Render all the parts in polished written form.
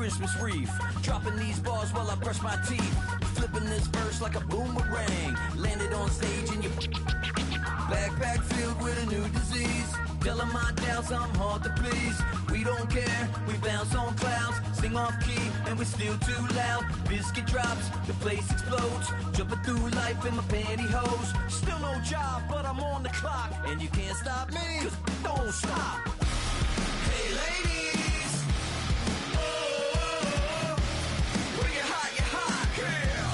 Christmas wreath. Dropping these bars while I brush my teeth. Flipping this verse like a boomerang. Landed on stage in your backpack filled with a new disease. Telling my doubts I'm hard to please. We don't care, we bounce on clouds. Sing off key and we're still too loud. Biscuit drops, the place explodes. Jumping through life in my pantyhose. Still no job, but I'm on the clock. And you can't stop me, 'cause don't stop. Hey ladies, oh, when you're hot, yeah.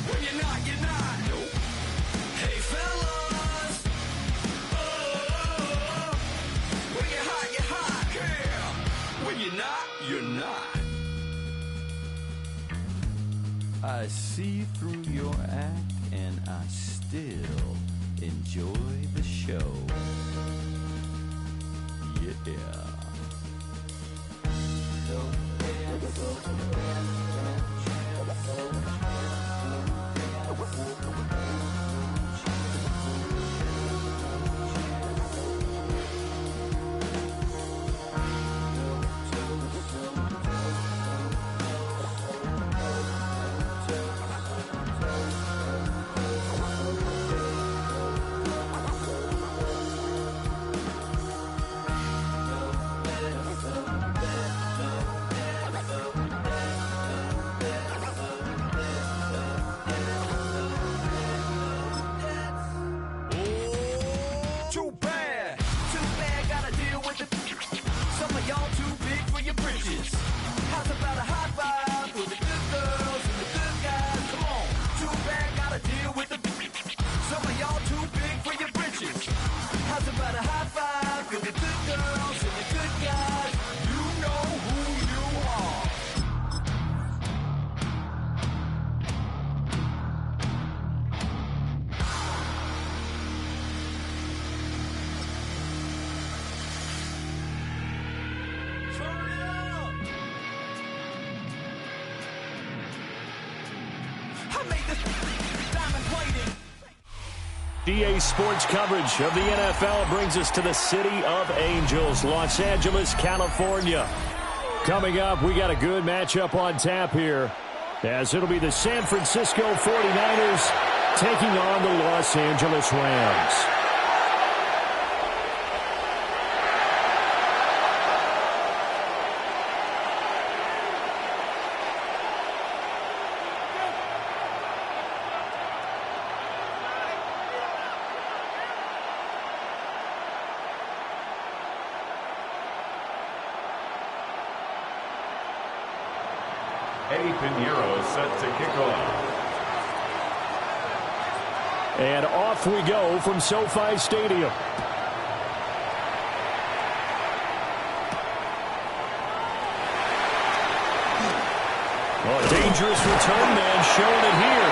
When you're not, you're not. Nope. Hey fellas, oh, when you're hot, yeah. When you're not, you're not. I see through your act and I still enjoy the show. Yeah. DA Sports coverage of the NFL brings us to the City of Angels, Los Angeles, California. Coming up, we got a good matchup on tap here, as it'll be the San Francisco 49ers taking on the Los Angeles Rams. Pinheiro set to kick off. And off we go from SoFi Stadium. Oh, a dangerous return man showing it here.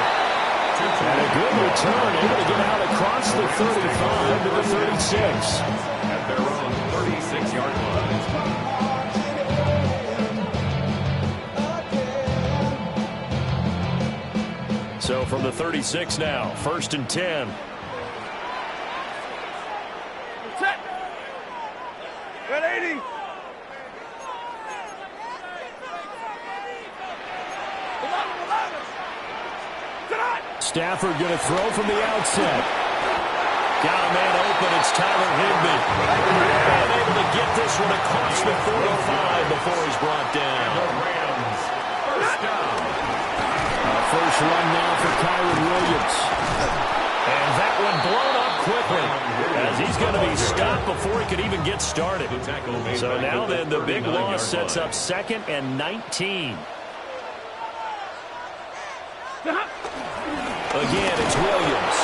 And a good return, able to get out across the 35 to the 36. At their own 36-yard line. So from the 36 now, 1st and 10. Stafford going to throw from the outset. Got a man open. It's Tyler Higbee. And able to get this one across the 45 before he's brought down. Rams, first down. First run now for Kyron Williams. And that one blown up quickly, as he's going to be stopped before he could even get started. So now then, the big loss sets up 2nd and 19. Again, it's Williams.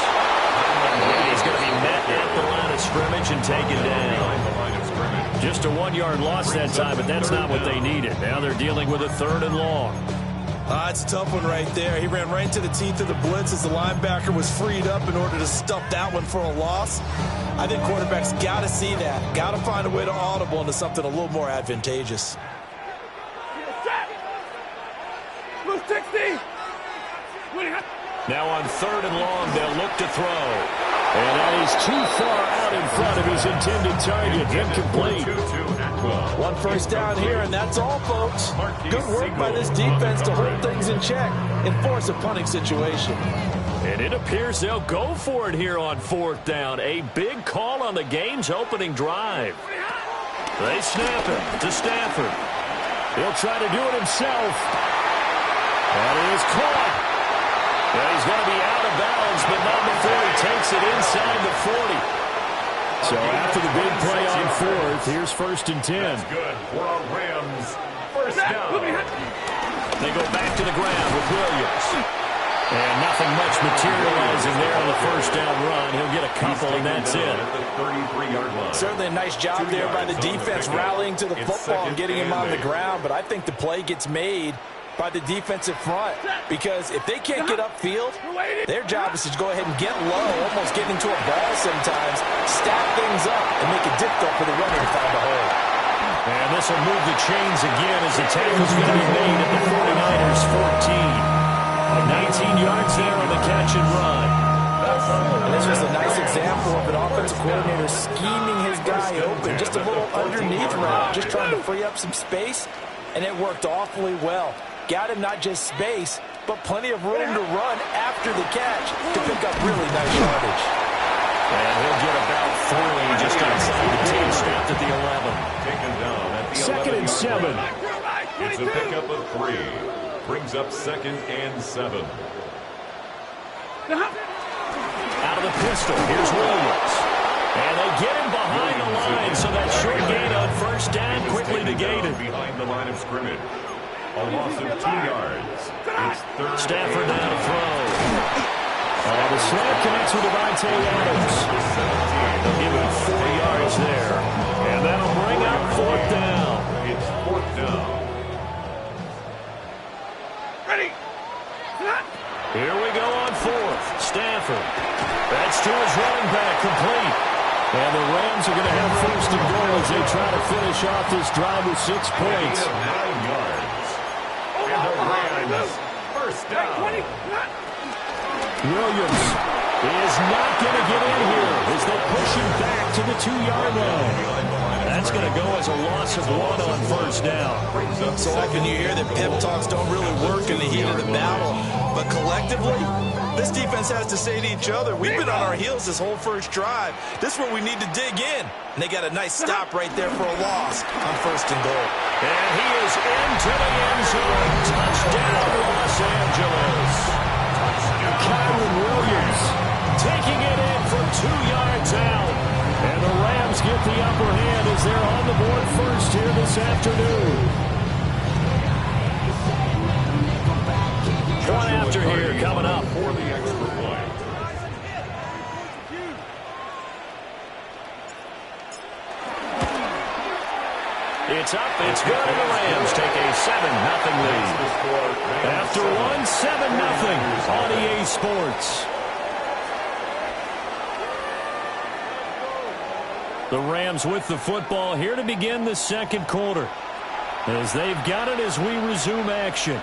And he's going to be met at the line of scrimmage and taken down. Just a 1-yard loss that time, but that's not what they needed. Now they're dealing with a 3rd and long. It's a tough one right there. He ran right to the teeth of the blitz as the linebacker was freed up in order to stuff that one for a loss. I think quarterbacks got to see that. Got to find a way to audible into something a little more advantageous. Now on 3rd and long, they'll look to throw. And that is too far out in front of his intended target. Incomplete. 1 first down here, and that's all, folks. Good work by this defense to hold things in check and force a punting situation. And it appears they'll go for it here on 4th down. A big call on the game's opening drive. They snap it to Stafford. He'll try to do it himself. That is caught. And he's going to be out of bounds, but not before he takes it inside the 40. So after the big play on 4th, here's 1st and 10. That's good for a Rams. First down. They go back to the ground with Williams. And nothing much materializing there on the 1st down run. He'll get a couple, and that's it. At the 33-yard line. Certainly a nice job there by the defense rallying to the football and getting him on the ground, but I think the play gets made by the defensive front, because if they can't get upfield, their job is to go ahead and get low, almost get into a ball sometimes, stack things up, and make it difficult for the runner to find a hole. And this will move the chains again as the tackle's going to be made at the 49ers 14. 19 yards there on the catch and run. And this was a nice example of an offensive coordinator scheming his guy open, just a little underneath route, just trying to free up some space, and it worked awfully well. Got him not just space, but plenty of room to run after the catch to pick up really nice yardage. And he'll get about 3 just outside the 10, snapped at the 11. Taken down at the 2nd and 7. It's a pickup of 3. Brings up 2nd and 7. Out of the pistol, here's Williams. And they get him behind the line, so that short gain on 1st down quickly negated. Behind the line of scrimmage. A loss of 2 yards. It's 3rd. Stafford now to throw. The snap connects with Devontae Adams. They'll give him 4 yards there. And that'll bring up 4th down. It's 4th down. Ready. Here we go on 4th. Stafford. That's to his running back, complete. And the Rams are going to have 1st and goal as they try to finish off this drive with 6 points. 9 yards. And the Rams. First down. Williams is not going to get in here as they push him back to the 2-yard line. That's going to go as a loss of 1 on 1st down. So often you hear that pep talks don't really work in the heat of the battle, but collectively, this defense has to say to each other, we've been on our heels this whole first drive. This is where we need to dig in. And they got a nice stop right there for a loss on 1st and goal. And he is into the end zone. Touchdown, Los Angeles. Kyron Williams taking it in from 2 yards out. And the Rams get the upper hand as they're on the board first here this afternoon. One after here coming up. For the extra point. It's up, it's good, and the Rams take a 7-0 lead. After one, 7-0 on EA Sports. The Rams with the football here to begin the 2nd quarter, as they've got it as we resume action.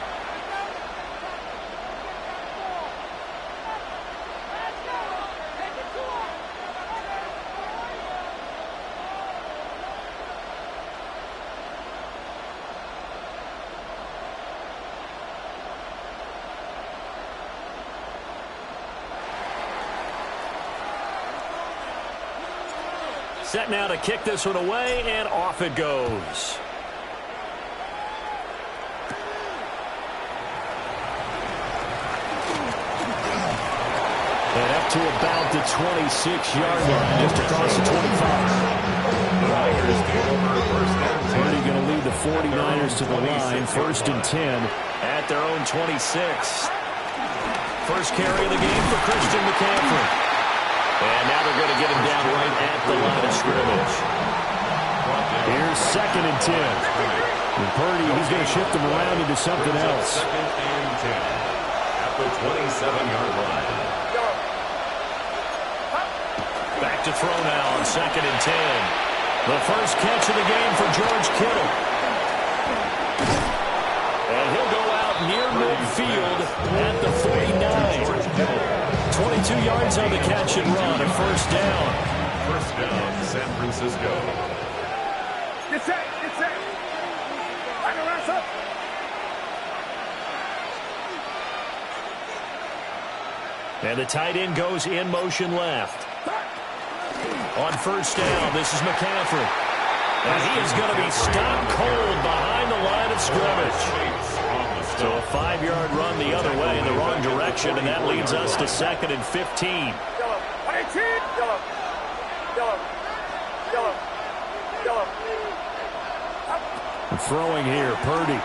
Set now to kick this one away, and off it goes. And up to about the 26-yard line, just across the 25. Purdy going to lead the 49ers to the line, 1st and 10 at their own 26. First carry of the game for Christian McCaffrey. And now they're going to get him down right at the line of scrimmage. Here's 2nd and 10. And Purdy, he's going to shift him around into something else. 2nd and 10 at the 27-yard line. Back to throw now on 2nd and 10. The first catch of the game for George Kittle. And he'll go out near field at the 49. 22 yards on the catch and run, a first down. First down, San Francisco. Get set, get set. Back around, up. And the tight end goes in motion left. On first down, this is McCaffrey. And he is going to be stopped cold behind the line of scrimmage. So a 5-yard run the other way in the wrong direction, and that leads us to 2nd and 15. Throwing here, Purdy.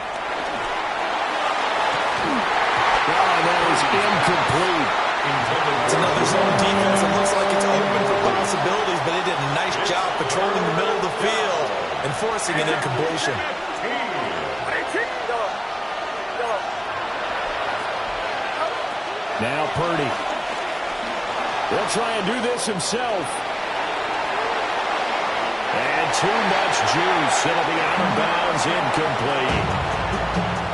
That is incomplete. It's another zone defense. It looks like it's open for possibilities, but they did a nice job patrolling the middle of the field and forcing an incompletion. Now Purdy. He'll try and do this himself. And too much juice. It'll be out of bounds, incomplete.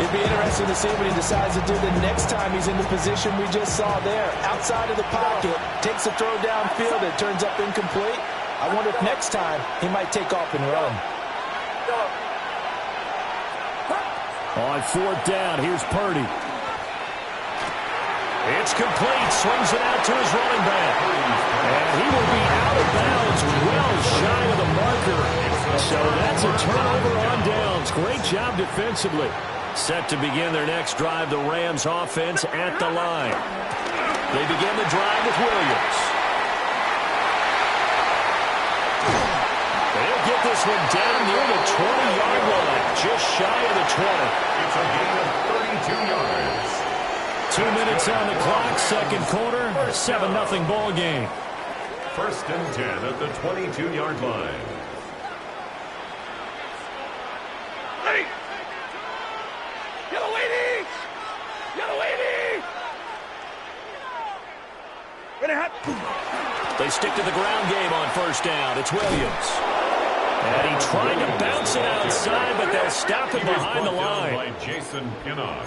It'd be interesting to see what he decides to do the next time he's in the position we just saw there. Outside of the pocket, takes a throw downfield, it turns up incomplete. I wonder if next time he might take off and run. On 4th down, here's Purdy. It's complete, swings it out to his running back. And he will be out of bounds, well shy of the marker. So that's a turnover on downs. Great job defensively. Set to begin their next drive, the Rams offense at the line. They begin the drive with Williams. They'll get this one down near the 20-yard line, just shy of the 20. It's a gain of 32 yards. 2 minutes on the clock, second quarter, 7-0 ball game. First and 10 at the 22-yard line. Ready. Yellow lady. Yellow lady. Ready, hot. They stick to the ground game on first down. It's Williams. And he tried to bounce it outside, but they'll stop it behind the line. By Jason Pinnock.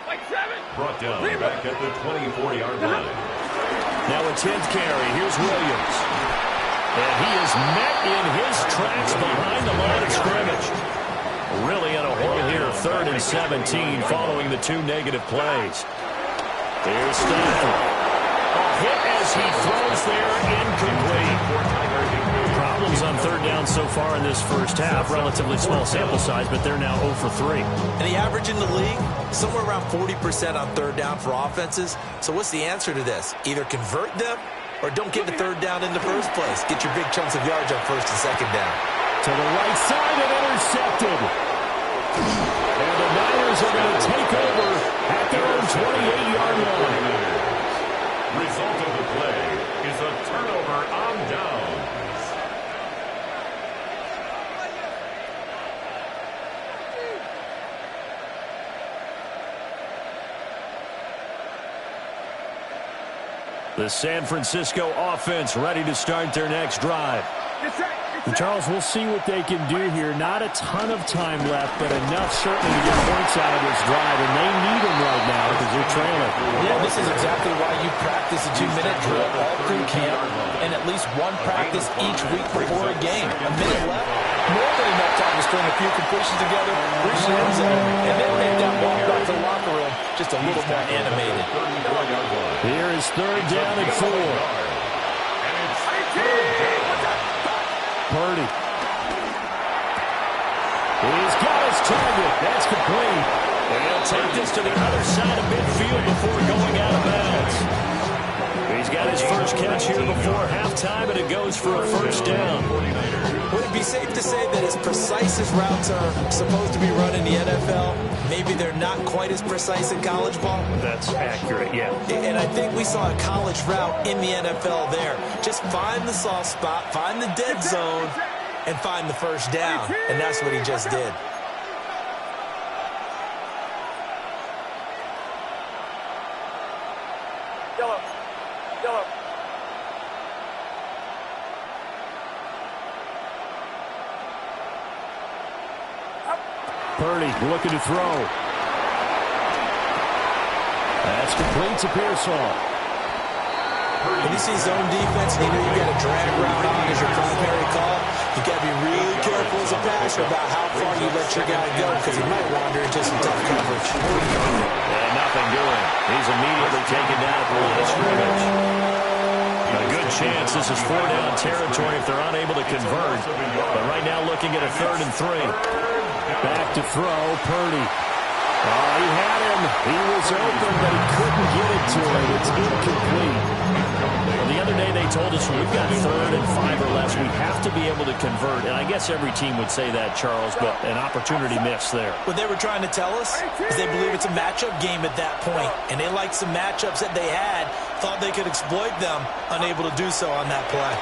Like 7. Brought down back at the 24-yard line. Now a 10th carry. Here's Williams. And he is met in his tracks behind the line of scrimmage. Really in a hole here, 3rd and 17, following the 2 negative plays. Here's Stafford. A hit as he throws there, incomplete. Problems on 3rd down so far in this first half. Relatively small sample size, but they're now 0 for 3. And the average in the league, somewhere around 40% on 3rd down for offenses. So what's the answer to this? Either convert them or don't get the 3rd down in the first place. Get your big chunks of yards on 1st and 2nd down. To the right side and intercepted. And the Niners are going to take over at their own 28-yard line. Result of the play is a turnover on downs. The San Francisco offense ready to start their next drive. And Charles, we'll see what they can do here. Not a ton of time left, but enough certainly to get points out of this drive, and they need them right now because they're trailing. Yeah, this is exactly why you practice a 2-minute drill all through camp and at least one practice each week before a game. A minute left, more than enough time to string a few completions together, reach the end zone, and then make that walk back to the locker room just a little more animated. Here is 3rd down and 4. Purdy. He's got his target. That's complete. And he'll take this to the other side of midfield before going out of bounds. He's got his first catch here before halftime, and it goes for a first down. Would it be safe to say that as precise as routes are supposed to be run in the NFL, maybe they're not quite as precise in college ball? That's accurate, yeah. And I think we saw a college route in the NFL there. Just find the soft spot, find the dead zone, and find the first down. And that's what he just did. Purdy looking to throw. That's complete to Pearsall. When you see zone defense and you know you got a drag route on as your primary call, you got to be really careful as a passer about how far you let your guy go because he might wander into some tough coverage. And nothing doing. He's immediately taken down at the line of scrimmage. A good chance this is 4-down territory if they're unable to convert. But right now looking at a 3rd and 3. Back to throw, Purdy. Oh, he had him. He was open, but he couldn't get it to him. It's incomplete. Well, the other day they told us we've got 3rd and 5 or less. We have to be able to convert. And I guess every team would say that, Charles, but an opportunity missed there. What they were trying to tell us is they believe it's a matchup game at that point. And they liked some matchups that they had, thought they could exploit them, unable to do so on that play.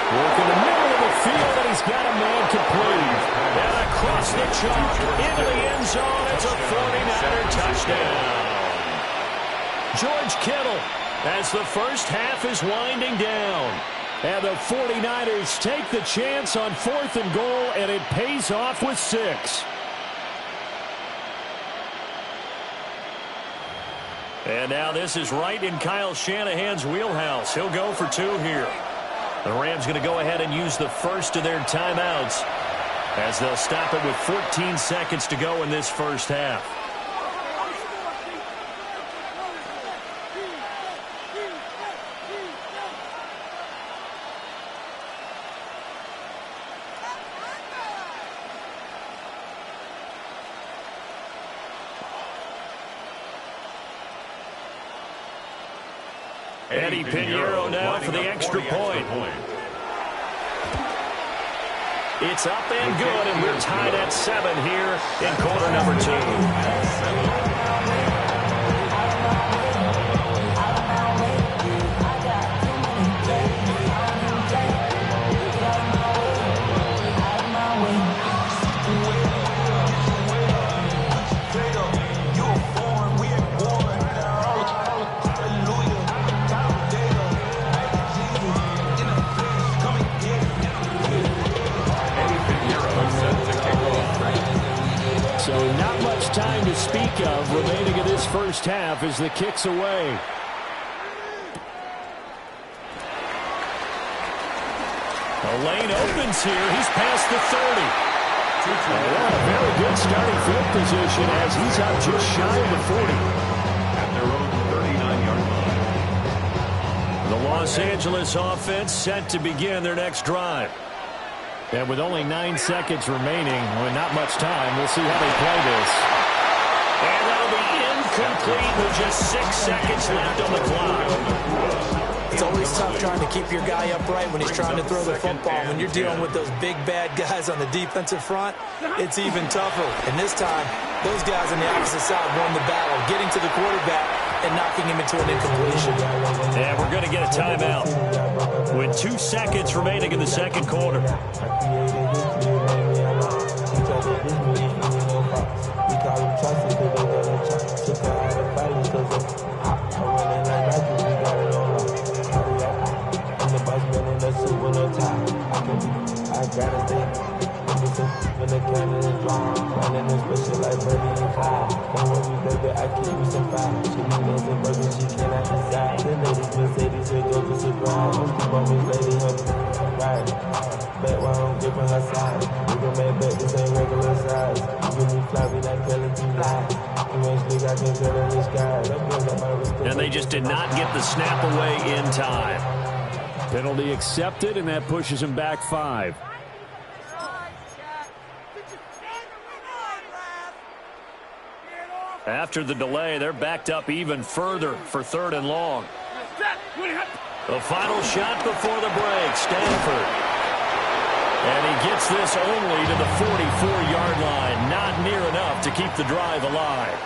Work in the middle of the field, and he's got a man complete. And across the chalk, into the end zone. It's a 49er touchdown. George Kittle, as the first half is winding down. And the 49ers take the chance on 4th and goal, and it pays off with 6. And now this is right in Kyle Shanahan's wheelhouse. He'll go for 2 here. The Rams going to go ahead and use the first of their timeouts as they'll stop it with 14 seconds to go in this first half. Eddie Pinheiro now for the extra point. It's up and good, and we're tied at 7 here in quarter number 2. So not much time to speak of remaining in this first half as the kick's away. The lane opens here. He's past the 30. A very good starting field position as he's out just shy of the 40. At their own 39-yard line. The Los Angeles offense set to begin their next drive. And with only 9 seconds remaining, well, not much time, we'll see how they play this. And that'll be incomplete with just 6 seconds left on the clock. It's always tough trying to keep your guy upright when he's trying to throw the football. When you're dealing with those big, bad guys on the defensive front, it's even tougher. And this time, those guys on the opposite side won the battle, getting to the quarterback and knocking him into an incompletion. And we're going to get a timeout with 2 seconds remaining in the second quarter. And they just did not get the snap away in time. Penalty accepted, and that pushes him back 5. After the delay, they're backed up even further for 3rd and long. The final shot before the break, Stanford. And he gets this only to the 44-yard line. Not near enough to keep the drive alive.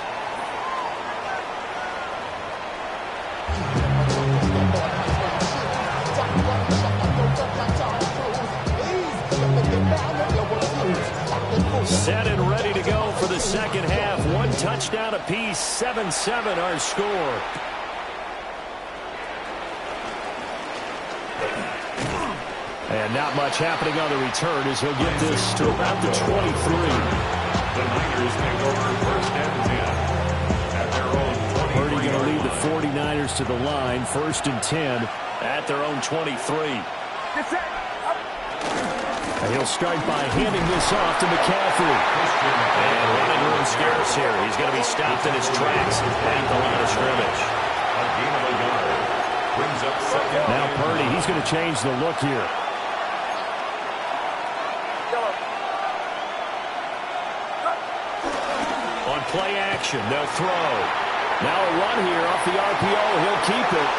Set and ready to go for the second half. 1 touchdown apiece, 7-7 our score. And not much happening on the return as he'll get this to about the 23. The Niners take over 1st and 10. goes to the line, 1st and 10 at their own 23. Get set. Up. And he'll start by handing this off to McCaffrey. And running room scarce here. He's going to be stopped in his tracks at the line of scrimmage. A gain of a yard. Brings up second. Now Purdy, he's going to change the look here. On play action, they'll throw. Now a run here off the RPO. He'll keep it.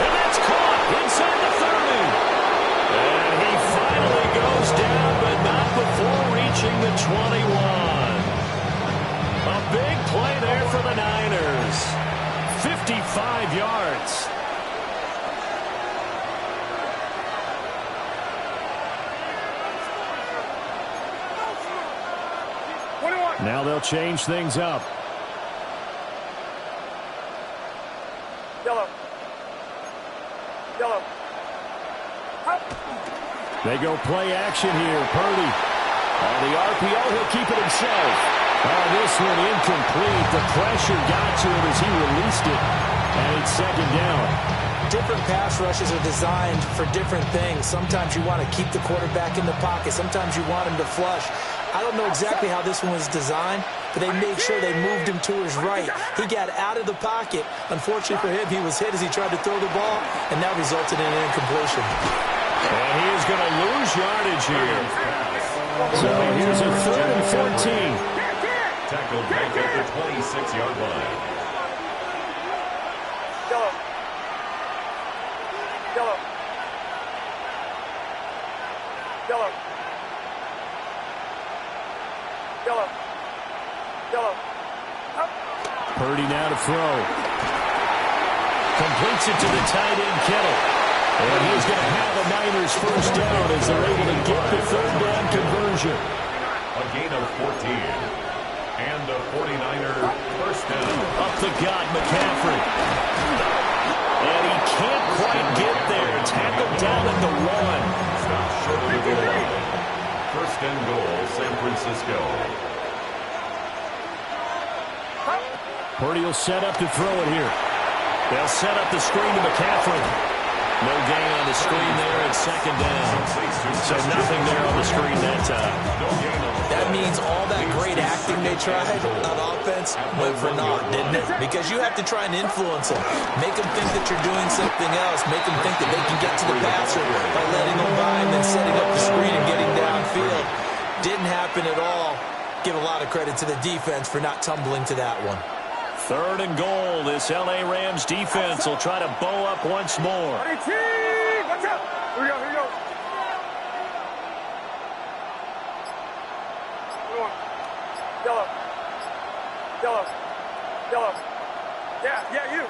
And that's caught inside the 30. And he finally goes down, but not before reaching the 21. A big play there for the Niners. 55 yards. Now they'll change things up. Yellow. Yellow. Up. They go play action here. Purdy. On the RPO, he'll keep it himself. Oh, this one incomplete. The pressure got to him as he released it. And it's second down. Different pass rushes are designed for different things. Sometimes you want to keep the quarterback in the pocket. Sometimes you want him to flush. I don't know exactly how this one was designed, but they made sure they moved him to his right. He got out of the pocket. Unfortunately for him, he was hit as he tried to throw the ball, and that resulted in an incompletion. And he is going to lose yardage here. So here's a 3rd and 14. Tackled back at the 26-yard line. Yellow. Yellow. Yellow. Yellow. Yellow. Up. Purdy now to throw. Completes it to the tight end, Kittle. And he's going to have the Niners first down as they're able to get the 3rd down conversion. A gain of 14. And a 49er first down. Up the gut, McCaffrey. And he can't quite get there. Tackled down at the 1. Stop short of the goal line. First and goal, San Francisco. Purdy will set up to throw it here. They'll set up the screen to McCaffrey. No gain on the screen there at second down. So nothing there on the screen that time. That means all that great acting they tried on offense went for naught, didn't it? Because you have to try and influence them. Make them think that you're doing something else. Make them think that they can get to the passer by letting them by and then setting up the screen and getting downfield. Didn't happen at all. Give a lot of credit to the defense for not tumbling to that one. 3rd and goal. This L.A. Rams defense will try to bow up once more. Watch out. Here we go. Here we go. Yellow. Yellow. Yellow. Yeah, you.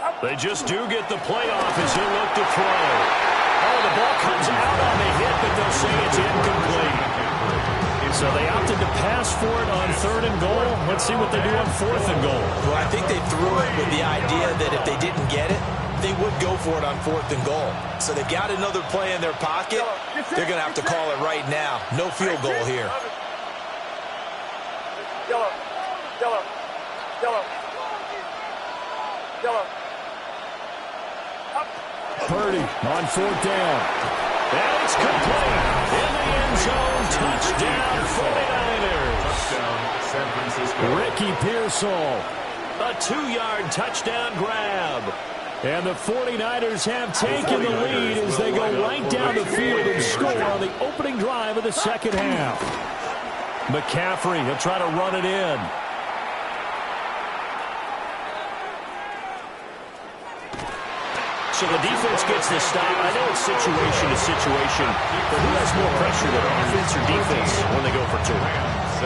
Up. They just do get the playoff as he'll look to throw. Oh, the ball comes out on the hit, but they'll say it's incomplete. So they opted to pass for it on 3rd and goal. Let's see what they do on 4th and goal. Well, I think they threw it with the idea that if they didn't get it, they would go for it on 4th and goal. So they've got another play in their pocket. They're going to have to call it right now. No field goal here. Yellow. Yellow. Yellow. Yellow. Up. Purdy on 4th down. And it's complete. In the end zone, touchdown 49ers. Touchdown San Francisco. Ricky Pearsall, a 2-yard touchdown grab. And the 49ers have taken the lead as they go right down the field and score on the opening drive of the second half. McCaffrey, he'll try to run it in. So the defense gets the stop. I know it's situation to situation, but who has more pressure, their offense or defense, when they go for 2?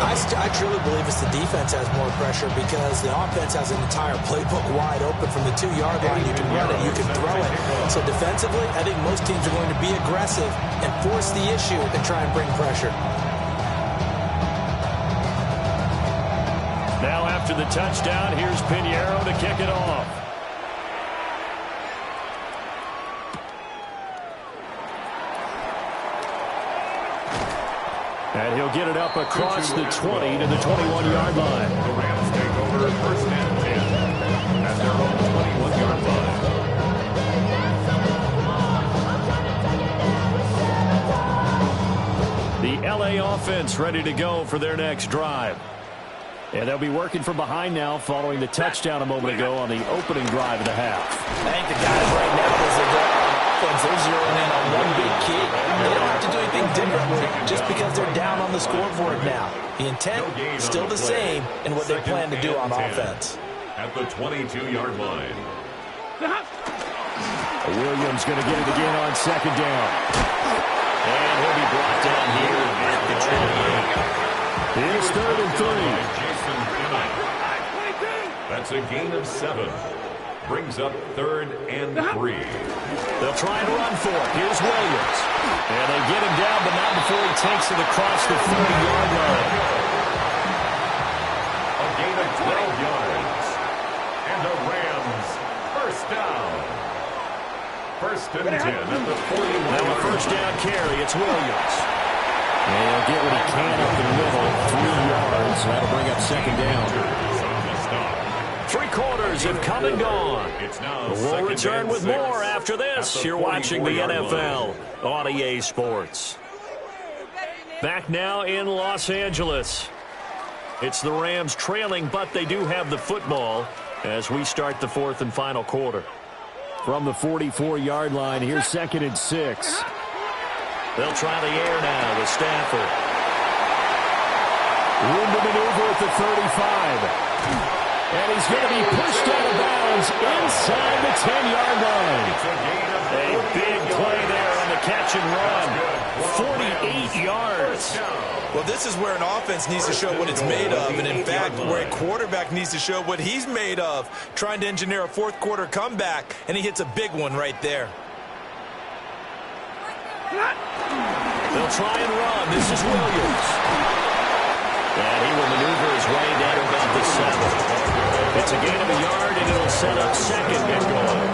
I truly believe it's the defense has more pressure because the offense has an entire playbook wide open from the 2-yard line. You can run it, you can throw it. So defensively, I think most teams are going to be aggressive and force the issue and try and bring pressure. Now after the touchdown, here's Pinheiro to kick it off. And he'll get it up across the 20 to the 21-yard line. The Rams take over first and 10 at LA offense ready to go for their next drive. And they'll be working from behind now following the touchdown a moment ago on the opening drive of the half. I think the guys right now, as they go on offense, they're zeroing in on one big key. They don't have to do anything differently just because they're down on the scoreboard now. The intent is still the same in what they plan to do on offense. At the 22-yard line. Williams going to get it again on second down. And he'll be brought down here at the 28. Here's 3rd and 3. That's a gain of 7. Brings up 3rd and 3. They'll try and run for it. Here's Williams. And they get him down, but not before he takes it across the 30-yard line. A gain of 12 yards. And the Rams first down. 1st and 10 at the 41. Now a first down carry. It's Williams. And he'll get what he can up the middle. 3 yards. That'll bring up second down. 3 quarters have come and gone. We'll return with more after this. You're watching the NFL on EA Sports. Back now in Los Angeles. It's the Rams trailing, but they do have the football as we start the 4th and final quarter. From the 44-yard line, here's 2nd and 6. They'll try the air now with Stafford. Room to maneuver at the 35. And he's going to be pushed out of bounds inside the 10-yard line. A big play there on the catch and run. 48 yards. Well, this is where an offense needs to show what it's made of, and in fact, where a quarterback needs to show what he's made of, trying to engineer a 4th quarter comeback, and he hits a big one right there. They'll try and run. This is Williams. And he will maneuver his way down about the 7. It's a gain of a yard, and it'll set up 2nd and goal.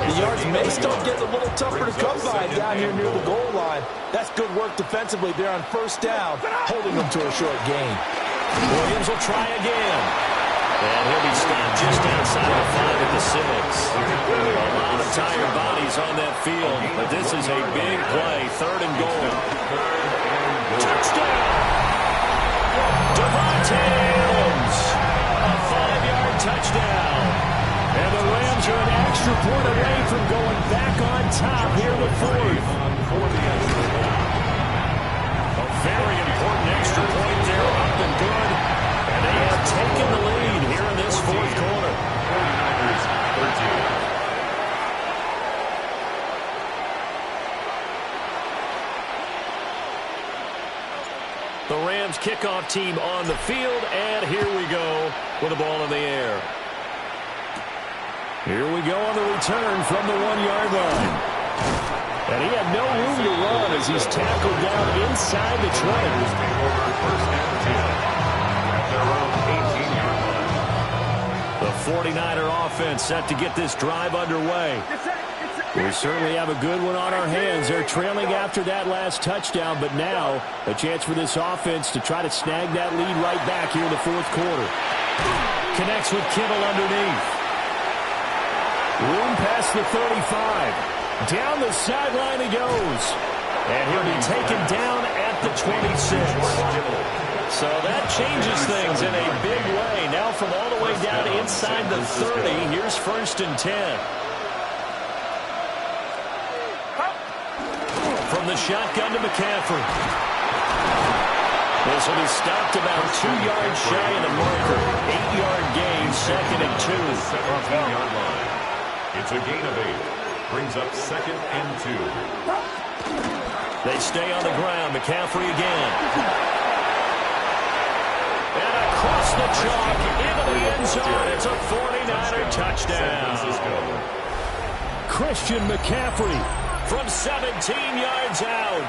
The yards may start getting a little tougher to come by down here near the goal line. That's good work defensively there on 1st down, holding them to a short gain. Williams will try again. And he'll be stopped just outside the 5 at the 6. A lot of tired bodies on that field, but this is a big play. 3rd and goal. Touchdown! Devontae Adams! A 5-yard touchdown. And the Rams are an extra point away from going back on top here in the 4th. A very important extra point there, up and good. And they have taken the lead here in this 4th quarter. 49ers 13. The Rams kickoff team on the field, and here we go with the ball in the air. Here we go on the return from the 1-yard line. And he had no room to run as he's tackled down inside the 20. First and 10 at their own 18-yard line. The 49er offense set to get this drive underway. We certainly have a good one on our hands. They're trailing after that last touchdown, but now a chance for this offense to try to snag that lead right back here in the 4th quarter. Connects with Kittle underneath. Room past the 35. Down the sideline he goes. And he'll be taken down at the 26. So that changes things in a big way. Now from all the way down inside the 30, here's 1st and 10. From the shotgun to McCaffrey. This will be stopped about 2 yards shy of the marker. 8-yard gain, 2nd and 2. 17-yard line. It's a gain of 8. Brings up 2nd and 2. They stay on the ground. McCaffrey again. And across the chalk into the end zone. It's a 49er touchdown. Christian McCaffrey from 17 yards out.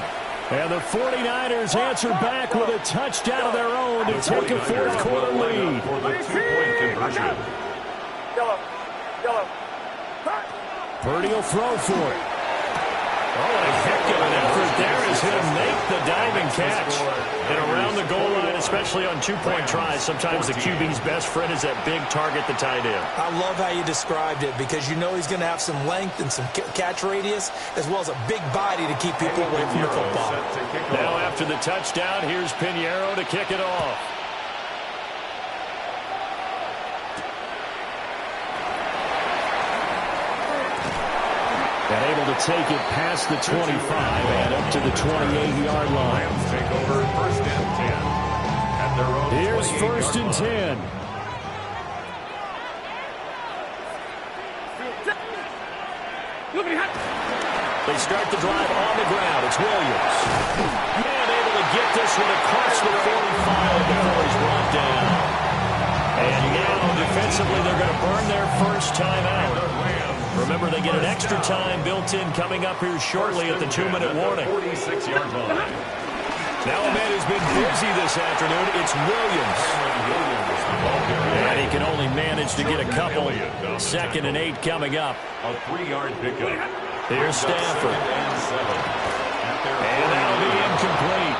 And the 49ers answer back with a touchdown of their own to take a 4th quarter lead. For the 2-point conversion. Purdy will throw for it. Oh, what a heck of an effort there is he'll make the diving catch. And around the goal line, especially on two-point tries, sometimes the QB's best friend is that big target, the tight end. I love how you described it because you know he's going to have some length and some catch radius as well as a big body to keep people away from the football. Now after the touchdown, here's Pinheiro to kick it off. And able to take it past the 25 and up to the 28-yard line. Rams take over first and 10. At their own Here's first and 10. They start the drive on the ground. It's Williams. And able to get this one across the 45 before he's brought down. And now defensively they're going to burn their first time out. Remember, they get an extra time built in coming up here shortly at the 2-minute warning. 46-yard line. Now a man who's been busy this afternoon, it's Williams. And he can only manage to get a couple. 2nd and 8 coming up. A 3-yard pickup. Here's Stafford. And that'll be incomplete.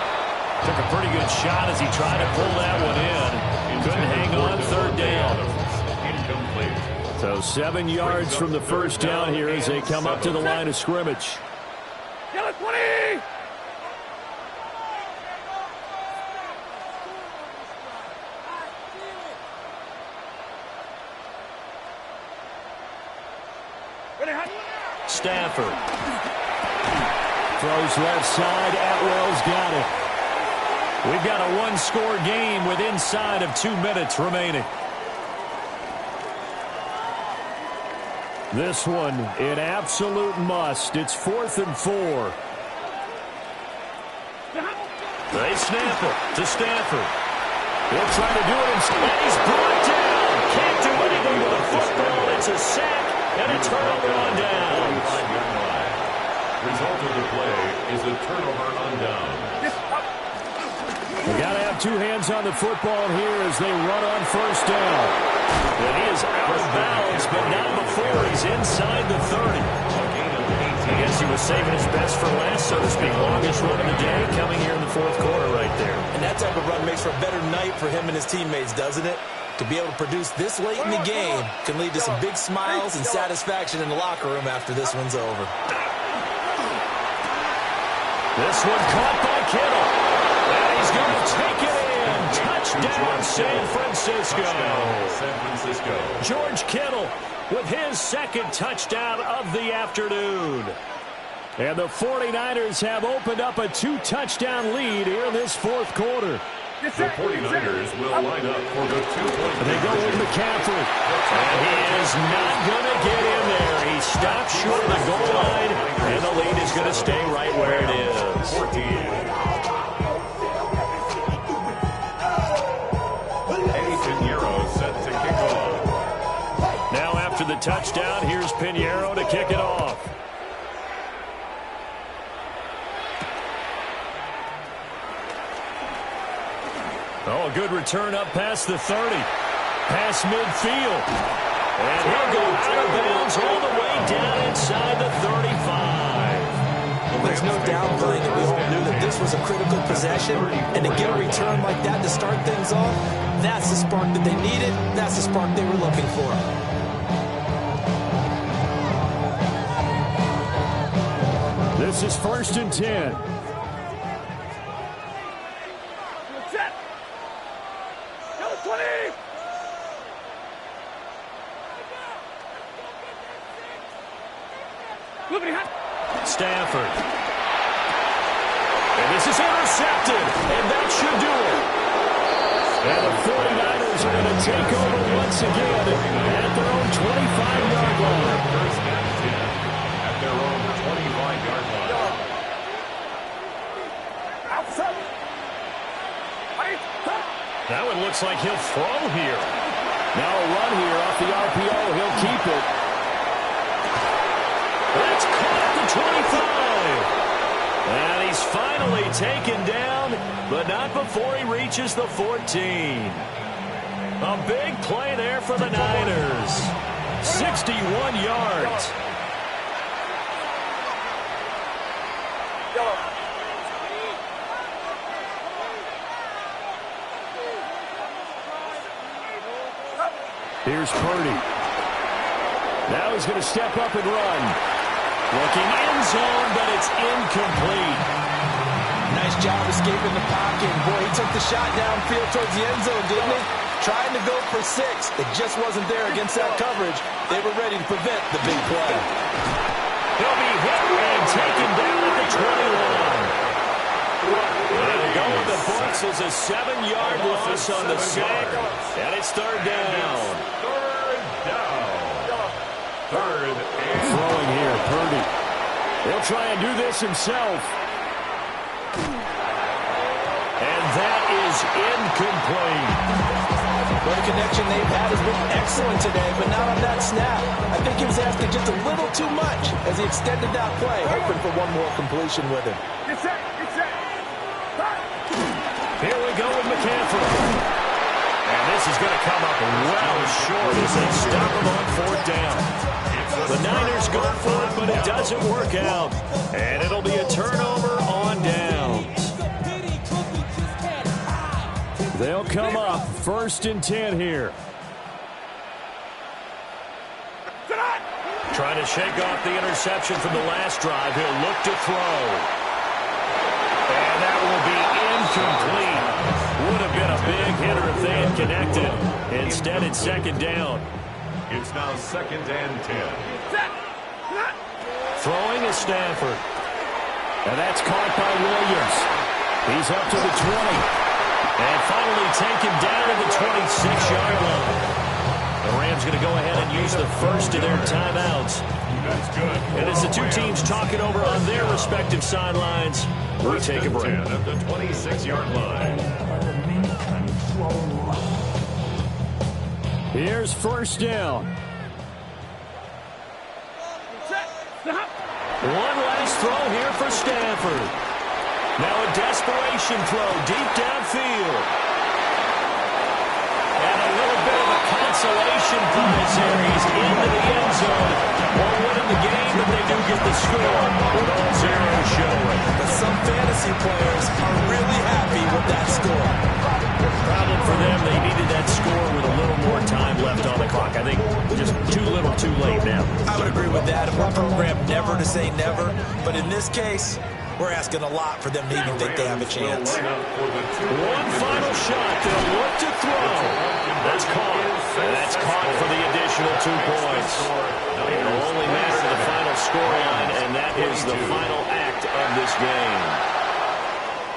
Took a pretty good shot as he tried to pull that one in. Couldn't hang on, 3rd down. Incomplete. So 7 yards from the first down here as they come up to the line of scrimmage. Yellow 20! Stafford. Throws left side. Atwell's got it. We've got a one-score game with inside of 2 minutes remaining. This one, an absolute must. It's 4th and 4. They snap it to Stafford. He'll try to do it instead. He's brought down. Can't do anything with a football. It's a sack and a turnover on downs. Result of the play is a turnover on down. We got to have 2 hands on the football here as they run on first down. And he is out of bounds, but not before he's inside the 30. I guess he was saving his best for last, so to speak. Longest run of the day coming here in the 4th quarter right there. And that type of run makes for a better night for him and his teammates, doesn't it? To be able to produce this late in the game can lead to some big smiles and satisfaction in the locker room after this one's over. This one caught by Kittle. And he's going to take it in. Touchdown, San Francisco. San Francisco. George Kittle with his 2nd touchdown of the afternoon. And the 49ers have opened up a 2-touchdown lead here in this 4th quarter. The 49ers will line up for the 2-point. They go with McCaffrey. And he is not going to get in there. He stops short of the goal line, and the lead is going to stay right where it is. 14. Eddie Pinheiro set to kick off. Now after the touchdown, here's Pinheiro to kick it off. Oh, a good return up past the 30. Past midfield. And he'll go out of bounds all the way down inside the 35. Well, there's no doubt, Glenn, that we all knew that this was a critical possession. And to get a return like that to start things off, that's the spark that they needed. That's the spark they were looking for. This is 1st and 10. Stafford. And this is intercepted, and that should do it. And the 49ers are going to take over once again at their own 25-yard line. First and 10 at their own 25-yard line. That one looks like he'll throw here. Now a run here off the RPO. He'll keep it. That's caught at the 25. And he's finally taken down, but not before he reaches the 14. A big play there for the Niners. 61 yards. Here's Purdy. Now he's going to step up and run. Looking end zone, but it's incomplete. Nice job escaping the pocket. Boy, he took the shot downfield towards the end zone, didn't he? Trying to go for 6. It just wasn't there against that coverage. They were ready to prevent the big play. He'll be hit and taken down at the 21. And going the books is a 7-yard loss on the sack, and it's third down. Third and throwing here, Purdy. He'll try and do this himself. And that is incomplete. Well, the connection they've had has been excellent today, but not on that snap. I think he was asking just a little too much as he extended that play, hoping for one more completion with him. Get set, get set. Here we go with McCaffrey. And this is going to come up well short as they stop him on 4th down. The Niners go for it, but it doesn't work out. And it'll be a turnover on downs. They'll come up 1st and 10 here. Trying to shake off the interception from the last drive. He'll look to throw. And that will be incomplete. Would have been a big hitter if they had connected. Instead, it's 2nd down. it's now 2nd and 10. Throwing is Stafford. And that's caught by Williams. He's up to the 20. And finally taken down at the 26-yard line. The Rams going to go ahead and use the first of their timeouts. That's good. And as the two teams talking over on their respective sidelines, we take a break. At the 26-yard line. Here's 1st down. One last throw here for Stafford. Now a desperation throw deep downfield. And a little bit of a consolation prize here. He's into the end zone. Won't win in the game, but they do get the score with all zeros showing. But some fantasy players are really happy with that score. Problem for them, they needed that score with a little more time left on the clock. I think just too little too late now. I would agree with that. And we're programmed never to say never. But in this case, we're asking a lot for them to even think they have a chance. One final shot. They'll look to throw. That's caught. And that's caught for the additional 2 points. It'll only matter to the final scoreline, and that is the final act of this game.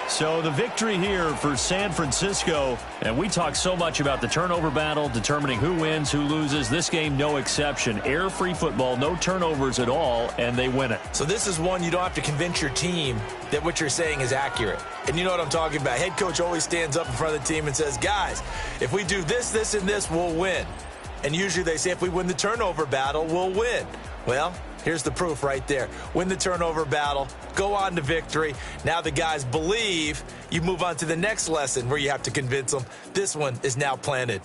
So the victory here for San Francisco, and we talk so much about the turnover battle, determining who wins, who loses. This game, no exception. Air-free football, no turnovers at all, and they win it. So this is one you don't have to convince your team that what you're saying is accurate. And you know what I'm talking about. Head coach always stands up in front of the team and says, guys, if we do this, this, and this, we'll win. And usually they say if we win the turnover battle, we'll win. Well, here's the proof right there. Win the turnover battle, go on to victory. Now the guys believe. You move on to the next lesson where you have to convince them. This one is now planted.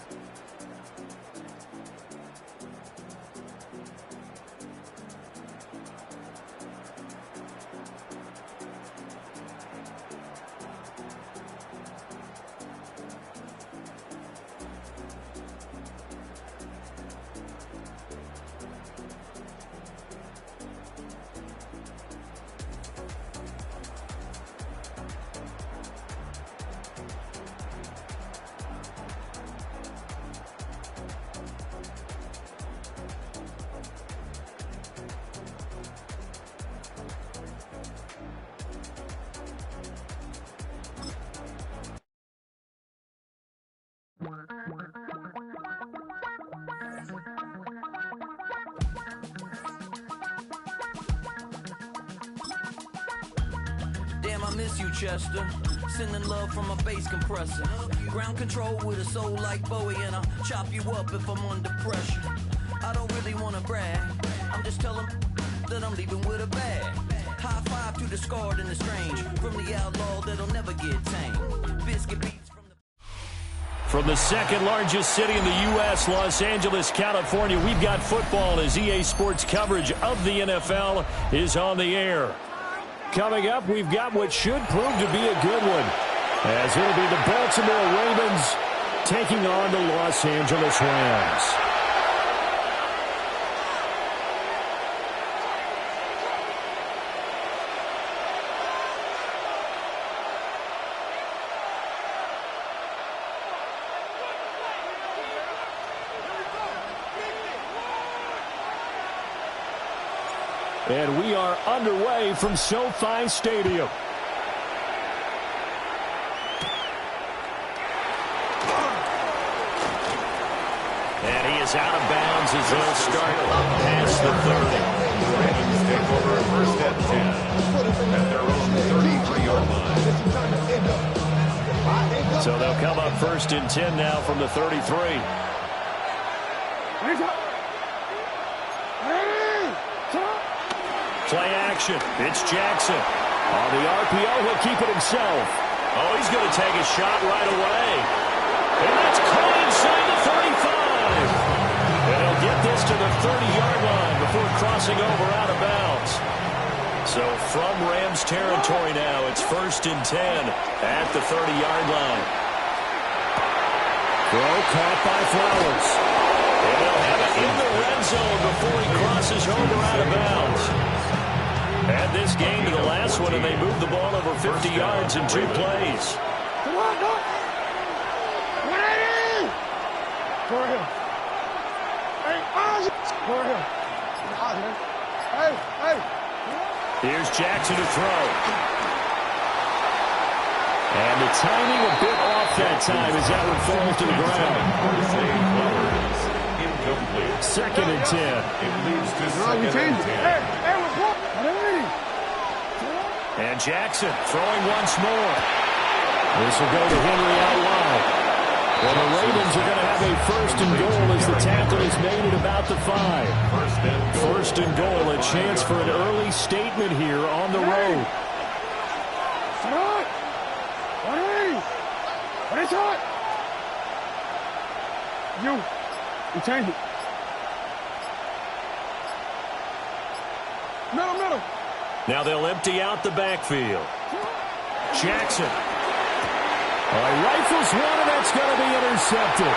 Damn, I miss you, Chester. Sending love from a bass compressor. Ground control with a soul like Bowie, and I'll chop you up if I'm under pressure. I don't really want to brag. I'm just telling that I'm leaving with a bag. High five to the scarred and the strange. From the outlaw that'll never get tamed. Biscuit beats from the second largest city in the U.S., Los Angeles, California, we've got football as EA Sports coverage of the NFL is on the air. Coming up, we've got what should prove to be a good one, as it'll be the Baltimore Ravens taking on the Los Angeles Rams. And we are underway from SoFi Stadium. And he is out of bounds as they'll start up past the 30. The Rams take over first and 10 at their own 33-yard line. So they'll come up first and 10 now from the 33. Play action. It's Jackson. On the RPO, he'll keep it himself. Oh, he's going to take a shot right away. And that's caught inside the 35. And he'll get this to the 30-yard line before crossing over out of bounds. So from Rams territory now, it's first and 10 at the 30-yard line. Throw caught by Flowers. And they'll have it in the red zone before he crosses over out of bounds. Add this game to the last one, and they moved the ball over 50 yards in 2 plays. Come on, go. 180. For him. Hey, for him. Hey. Here's Jackson to throw. And the timing a bit off that time as that one falls to the ground. Second and 10. It leads to second and 10. And Jackson throwing once more. This will go to Henry out wide. And the Ravens are going to have a first and goal as the tackle is made at about the 5. First and goal, a chance for an early statement here on the road. What is it? You change it. Middle. Now they'll empty out the backfield. Jackson. Rifles one, and that's going to be intercepted.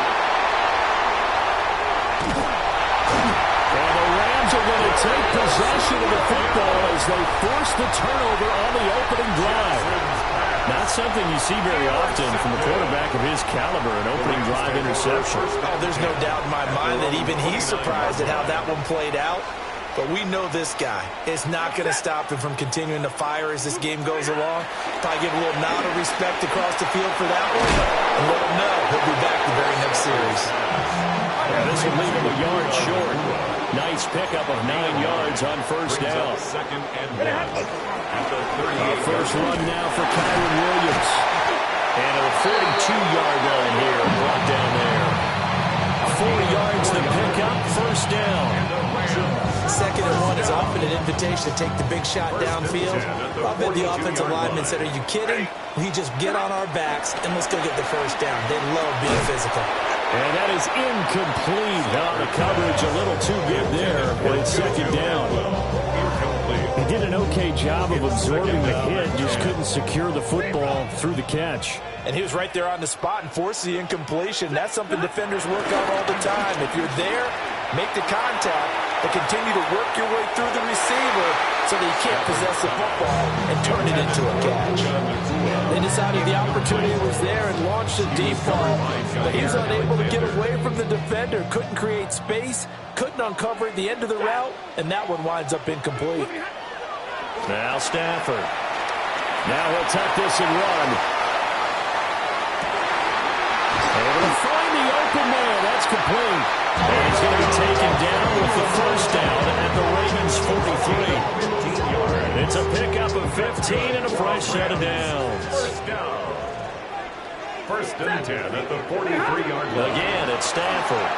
And the Rams are going to take possession of the football as they force the turnover on the opening drive. Not something you see very often from a quarterback of his caliber, an opening drive interception. Oh, there's no doubt in my mind that even he's surprised at how that one played out. But we know this guy is not going to stop him from continuing to fire as this game goes along. Probably give a little nod of respect across the field for that one. And let him know he'll be back the very next series. Yeah, this will leave him a yard short. Nice pickup of 9 yards on first down. Second and 1 at the 38. First run now for Kyron Williams. And a 42-yard line here brought down there. 4 yards the pickup, first down. Second and 1 is often an invitation to take the big shot downfield. I bet the offensive lineman said, are you kidding? We just get on our backs and let's go get the first down. They love being physical. And that is incomplete. Now the coverage a little too good there, but it's second down. He did an okay job of absorbing the hit, just couldn't secure the football through the catch. And he was right there on the spot and forced the incompletion. That's something defenders work on all the time. If you're there, make the contact, but continue to work your way through the receiver so that you can't possess the football and turn it into a catch. They decided the opportunity was there and launched a deep ball, but he was unable to get away from the defender, couldn't create space, couldn't uncover at the end of the route, and that one winds up incomplete. Now Stafford. Now he'll tuck this and run. Able to find the open man. That's complete. And he's going to be taken down with the first down at the Ravens 43. It's a pickup of 15 and a fresh set of downs. First and 10 at the 43-yard line. Again, it's Stafford.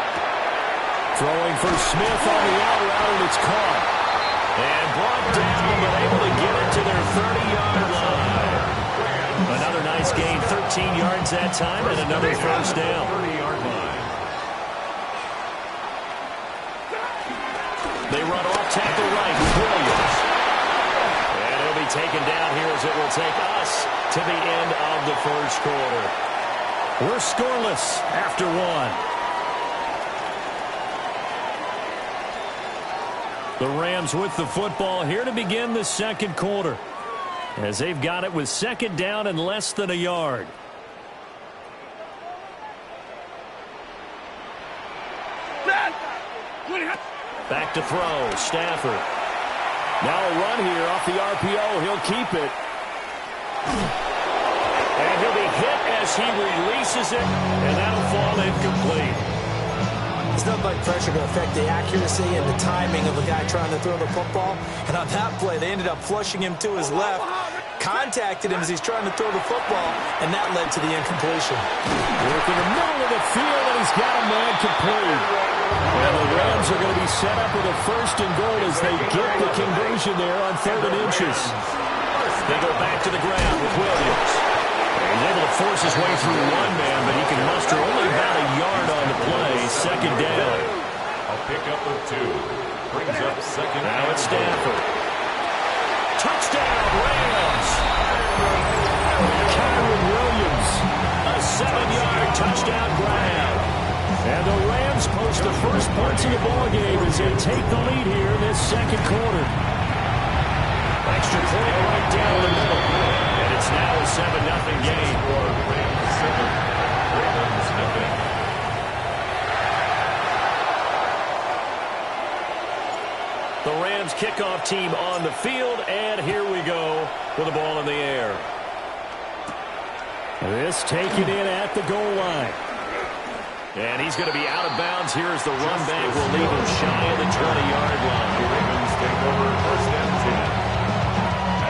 Throwing for Smith on the out route, and it's caught. And brought down, but able to get it to their 30-yard line. Another nice gain, 13 yards that time, and another first down. 30-yard line. They run off tackle right with Williams. And he'll be taken down here as it will take us to the end of the first quarter. We're scoreless after one. The Rams with the football here to begin the second quarter, as they've got it with second down and less than a yard. Back to throw, Stafford. Now a run here off the RPO. He'll keep it. And he'll be hit as he releases it, and that'll fall incomplete. It's not like pressure to affect the accuracy and the timing of a guy trying to throw the football. And on that play, they ended up flushing him to his left, contacted him as he's trying to throw the football, and that led to the incompletion. Work in the middle of the field, and he's got a man complete. And the Rams are going to be set up with a 1st and goal as they get the conversion there on 3rd and inches. They go back to the ground with Williams. He's able to force his way through one man, but he can muster only about a yard on the play. 2nd down. A pickup of 2. Brings up 2nd. Now it's Stafford. Touchdown, Rams. Kyron Williams. A 7-yard touchdown grab. And the Rams post the first points of the ballgame as they take the lead here in this 2nd quarter. Extra point right down the middle. And it's now a 7-0 game. Rams 7. Ravens nothing. The Rams kickoff team on the field, and here we go with the ball in the air. This taken in at the goal line. And he's going to be out of bounds here as the run back will leave him shy of the 20-yard line. The Ravens take over 1st and 10.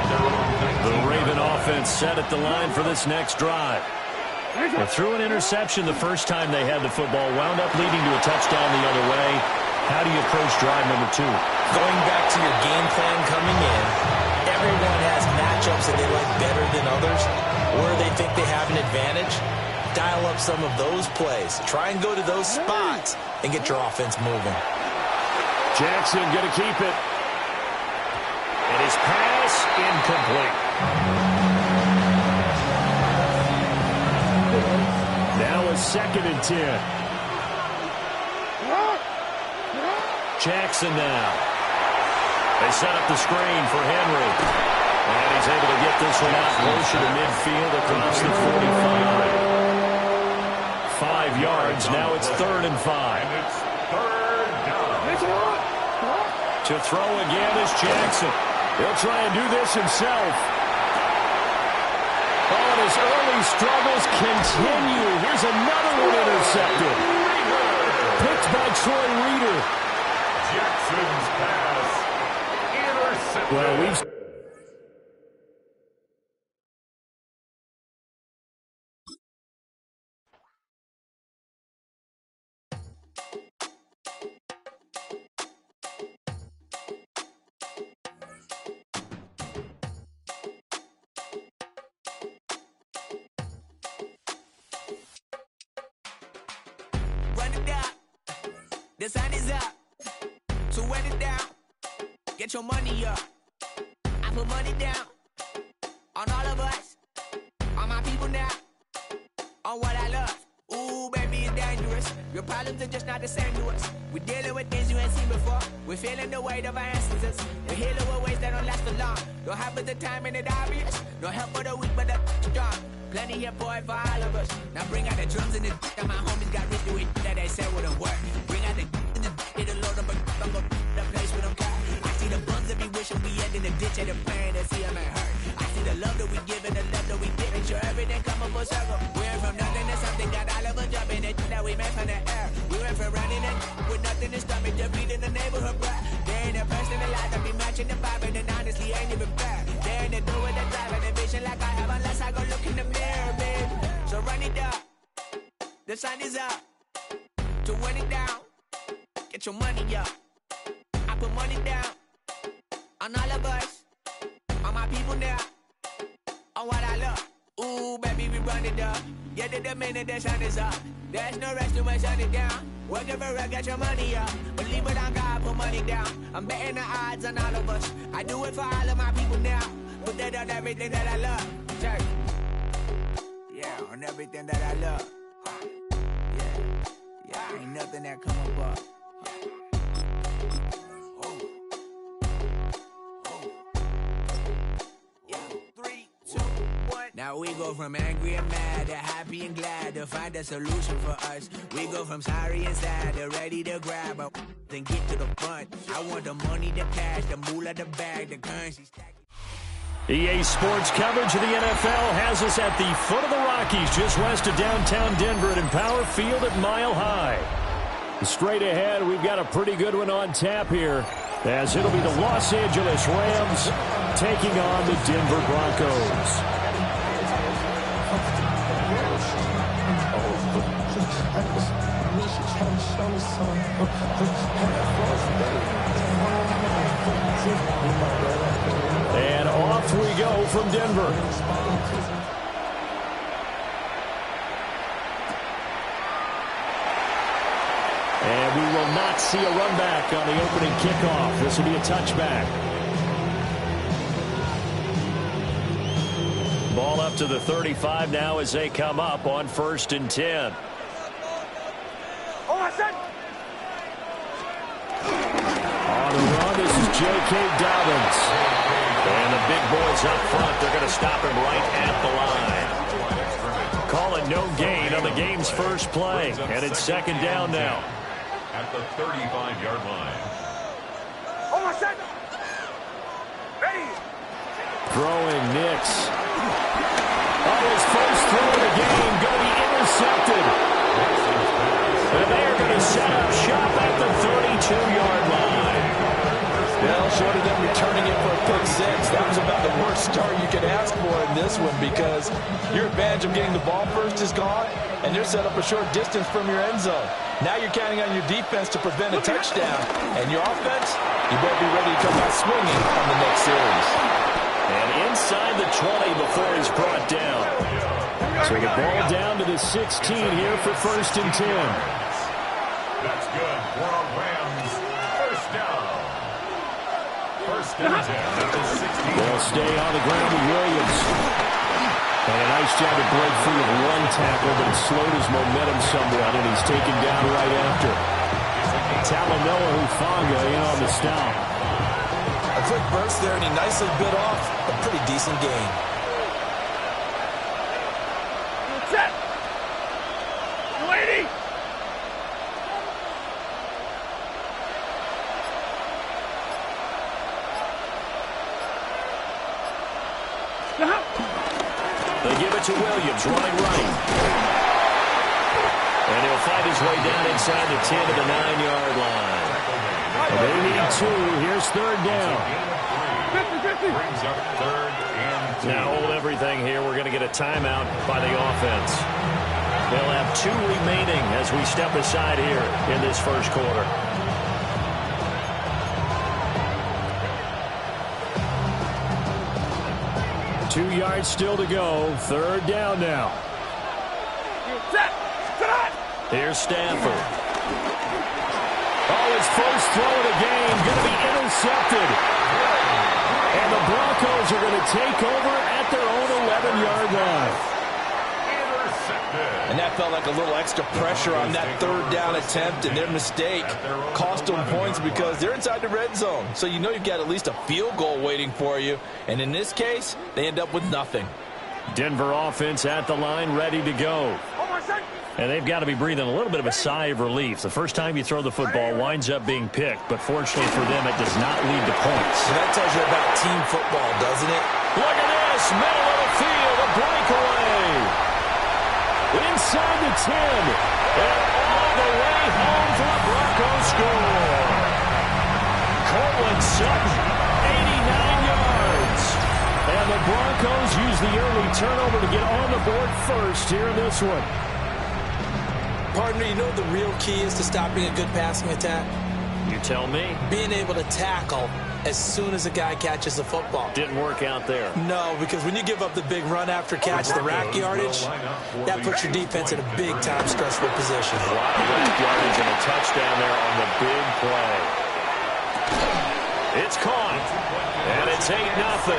At their own 19. The Raven offense set at the line for this next drive. They threw an interception the first time they had the football, wound up leading to a touchdown the other way. How do you approach drive number 2? Going back to your game plan coming in, everyone has matchups that they like better than others, where they think they have an advantage. Dial up some of those plays. Try and go to those spots and get your offense moving. Jackson going to keep it. And his pass incomplete. Now a 2nd and 10. Jackson now. They set up the screen for Henry. And he's able to get this one out closer to midfield across the 45. 5 yards. Now it's 3rd and 5. And it's 3rd down. To throw again is Jackson. He'll try and do this himself. Oh, and his early struggles continue. Here's another one intercepted. Picked by Troy Reeder. Jackson's pass intercepted. Well, we've... Run it down. The sun is up. So run it down. Get your money up. I put money down on all of us, on my people now, on what I love. Ooh, baby, it's dangerous. Your problems are just not the same to us. We're dealing with things you ain't seen before. We're feeling the weight of our ancestors. We're healing with ways that don't last for long. Don't have but the time and it obvious. No help for the weak, but the strong. Plenty here, boy, for all of us. Now bring out the drums and the and my homies got rich doing that they said wouldn't work. Bring out the and the it'll load them, but I'm gonna the place with them cut. I see the bums that be wishing we end in the ditch and the pain that see them ain't hurt. I see the love that we give and the love that we give. Make sure everything come up full circle. We're from nothing to something, got all of us jumping it that we made from the air. We went from running it with nothing to stomach, just beating the neighborhood, bruh. There ain't a person alive that be matching the vibe, and honestly ain't even fair. There ain't a do with the drive and the vision like I have unless I go look in the mirror, babe. So run it up. The sun is up. To run it down. Get your money up. I put money down on all of us, on my people now, on what I love. Ooh, baby, we run it up. Get it the minute the sun is up. There's no rest to shut it down. Working for real, get your money up. Believe it on God, put money down. I'm betting the odds on all of us. I do it for all of my people now. Put that on everything that I love. Check. Yeah, on everything that I love. Yeah, ain't nothing that come above. Now We go from angry and mad to happy and glad to find a solution for us. We go from sorry and sad to ready to grab up and get to the front. I want the money, the cash, the moolah, the bag, the currency stack. EA Sports coverage of the NFL has us at the foot of the Rockies, just west of downtown Denver at Empower Field at Mile High. Straight ahead, we've got a pretty good one on tap here, as it'll be the Los Angeles Rams taking on the Denver Broncos. And off we go from Denver. And we will not see a run back on the opening kickoff. This will be a touchback. Ball up to the 35 now as they come up on 1st and 10. On the run, this is J.K. Dobbins. And the big boys up front, they're going to stop him right at the line. Call it no gain on the game's first play. And it's 2nd down now. At the 35-yard line. Throwing Nix. On his first throw of the game, going to be intercepted. And they are going to set up shop at the 32-yard line. Well, short of them returning it for a pick six, that was about the worst start you could ask for in this one, because your advantage of getting the ball first is gone, and you're set up a short distance from your end zone. Now you're counting on your defense to prevent a touchdown, and your offense, you better be ready to come out swinging on the next series. And inside the 20 before he's brought down. So the ball down to the 16 here for 1st and 10. That's good for a Rams. First down. 1st and 10 at the 16. They'll stay on the ground with Williams. And a nice job to break free of one tackle, but it slowed his momentum somewhat, and he's taken down right after. Talanoa Hufanga in on the stop. A quick burst there, and he nicely bit off a pretty decent gain. Set. 280. They give it to Williams, running right. And he'll find his way down inside the 10 to the 9-yard line. They need 2. Here's 3rd down. 50-50. Brings up 3rd and 2. Now hold everything here. We're going to get a timeout by the offense. They'll have 2 remaining as we step aside here in this first quarter. Two yards still to go. 3rd down now. Here's Stafford. Oh, his first throw of the game going to be intercepted. And the Broncos are going to take over at their own 11-yard line. And that felt like a little extra pressure on that 3rd down attempt, and their mistake cost them points because they're inside the red zone. So you know you've got at least a field goal waiting for you. And in this case, they end up with nothing. Denver offense at the line, ready to go. And they've got to be breathing a little bit of a sigh of relief. The first time you throw the football winds up being picked, but fortunately for them, it does not lead to points. So that tells you about team football, doesn't it? Look at this, middle of the field, a breakaway. Inside the 10, and all the way home for the Broncos score. Cortland Sutton, 89 yards. And the Broncos use the early turnover to get on the board first here in this one. Partner, you know what the real key is to stopping a good passing attack? You tell me. Being able to tackle as soon as a guy catches the football. Didn't work out there. No, because when you give up the big run after catch, the rack yardage, that puts your defense in a big-time stressful position. A lot of rack yardage and a touchdown there on the big play. It's caught, and it's 8-0.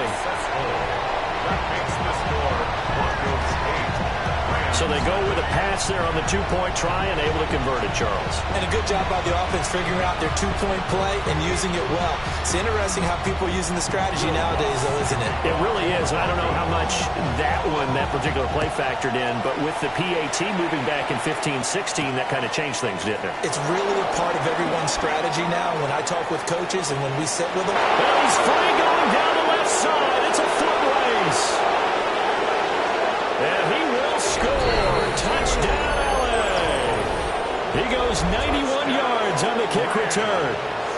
So So they go with a pass there on the two-point try and able to convert it, Charles. And a good job by the offense figuring out their two-point play and using it well. It's interesting how people are using the strategy nowadays, though, isn't it? It really is. And I don't know how much that particular play factored in, but with the PAT moving back in 15-16, that kind of changed things, didn't it? It's really a part of everyone's strategy now when I talk with coaches and when we sit with them. Well, he's free going down the left side. It's a foot race. And he will score. Touchdown, L.A. He goes 91 yards on the kick return.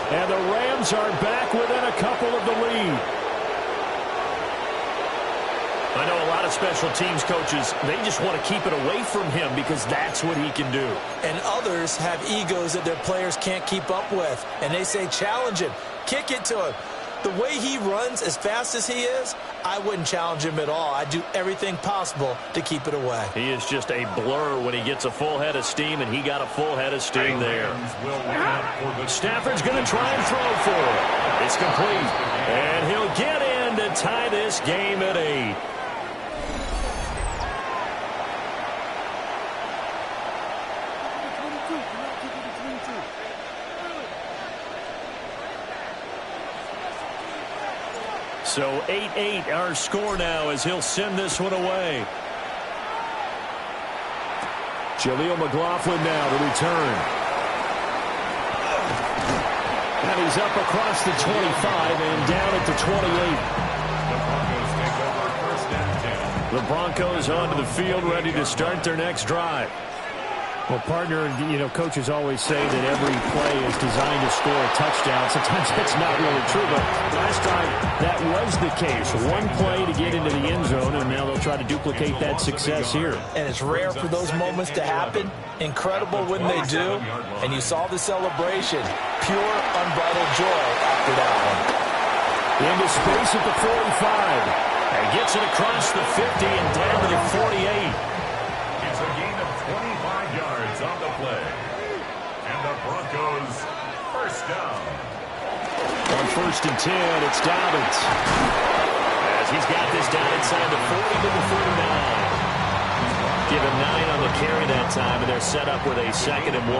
And the Rams are back within a couple of the lead. I know a lot of special teams coaches, they just want to keep it away from him because that's what he can do. And others have egos that their players can't keep up with. And they say, challenge him, kick it to him. The way he runs as fast as he is, I wouldn't challenge him at all. I'd do everything possible to keep it away. He is just a blur when he gets a full head of steam, and he got a full head of steam there. Stafford's going to try and throw for it. It's complete. And he'll get in to tie this game at 8. So 8-8 our score now as he'll send this one away. Jaleel McLaughlin now to return. And he's up across the 25 and down at the 28. The Broncos onto the field ready to start their next drive. Well, partner, coaches always say that every play is designed to score a touchdown. Sometimes that's not really true, but last time that was the case. One play to get into the end zone, and now they'll try to duplicate that success here. And it's rare for those moments to happen. Incredible when they do. And you saw the celebration. Pure, unbridled joy after that one. Into space at the 45. And gets it across the 50 and down to the 48. It's a gain of 25 yards on the play. And the Broncos first down. On 1st and 10, it's Dobbins. As he's got this down inside the 40 to the 39. Give him 9 on the carry that time, and they're set up with a 2nd and 1.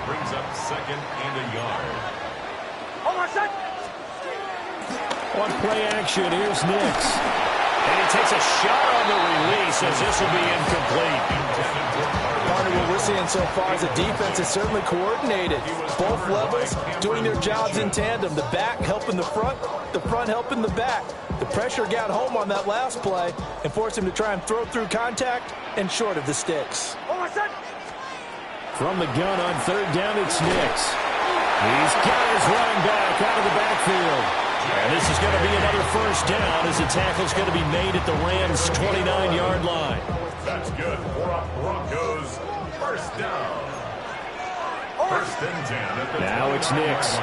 Brings up 2nd and a yard. On play action, here's Nix. And he takes a shot on the release as this will be incomplete. Partner, what we're seeing so far is the defense is certainly coordinated. Both levels doing their jobs in tandem. The back helping the front helping the back. The pressure got home on that last play and forced him to try and throw through contact and short of the sticks. From the gun on 3rd down, it's Nix. He's got his running back out of the backfield. And this is going to be another first down as the tackle's going to be made at the Rams' 29-yard line. That's good for Broncos. First down. 1st and 10 at the now it's Nix.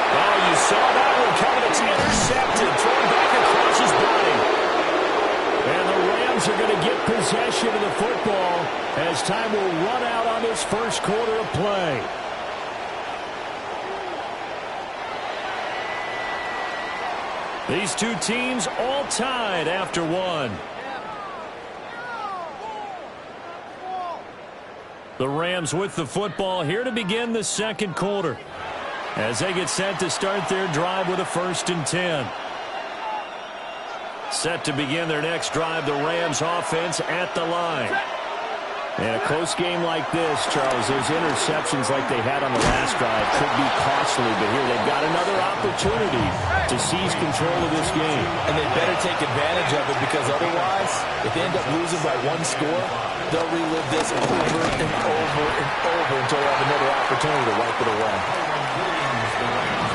Oh, you saw that one coming. It's intercepted. Thrown back across his body. And the Rams are going to get possession of the football as time will run out on this first quarter of play. These two teams all tied after one. The Rams with the football here to begin the second quarter as they get set to start their drive with a 1st and 10. Set to begin their next drive, the Rams offense at the line. In a close game like this, Charles, those interceptions like they had on the last drive could be costly, but here they've got another opportunity to seize control of this game. And they better take advantage of it because otherwise, if they end up losing by 1 score, they'll relive this over and over and over until they have another opportunity to wipe it away.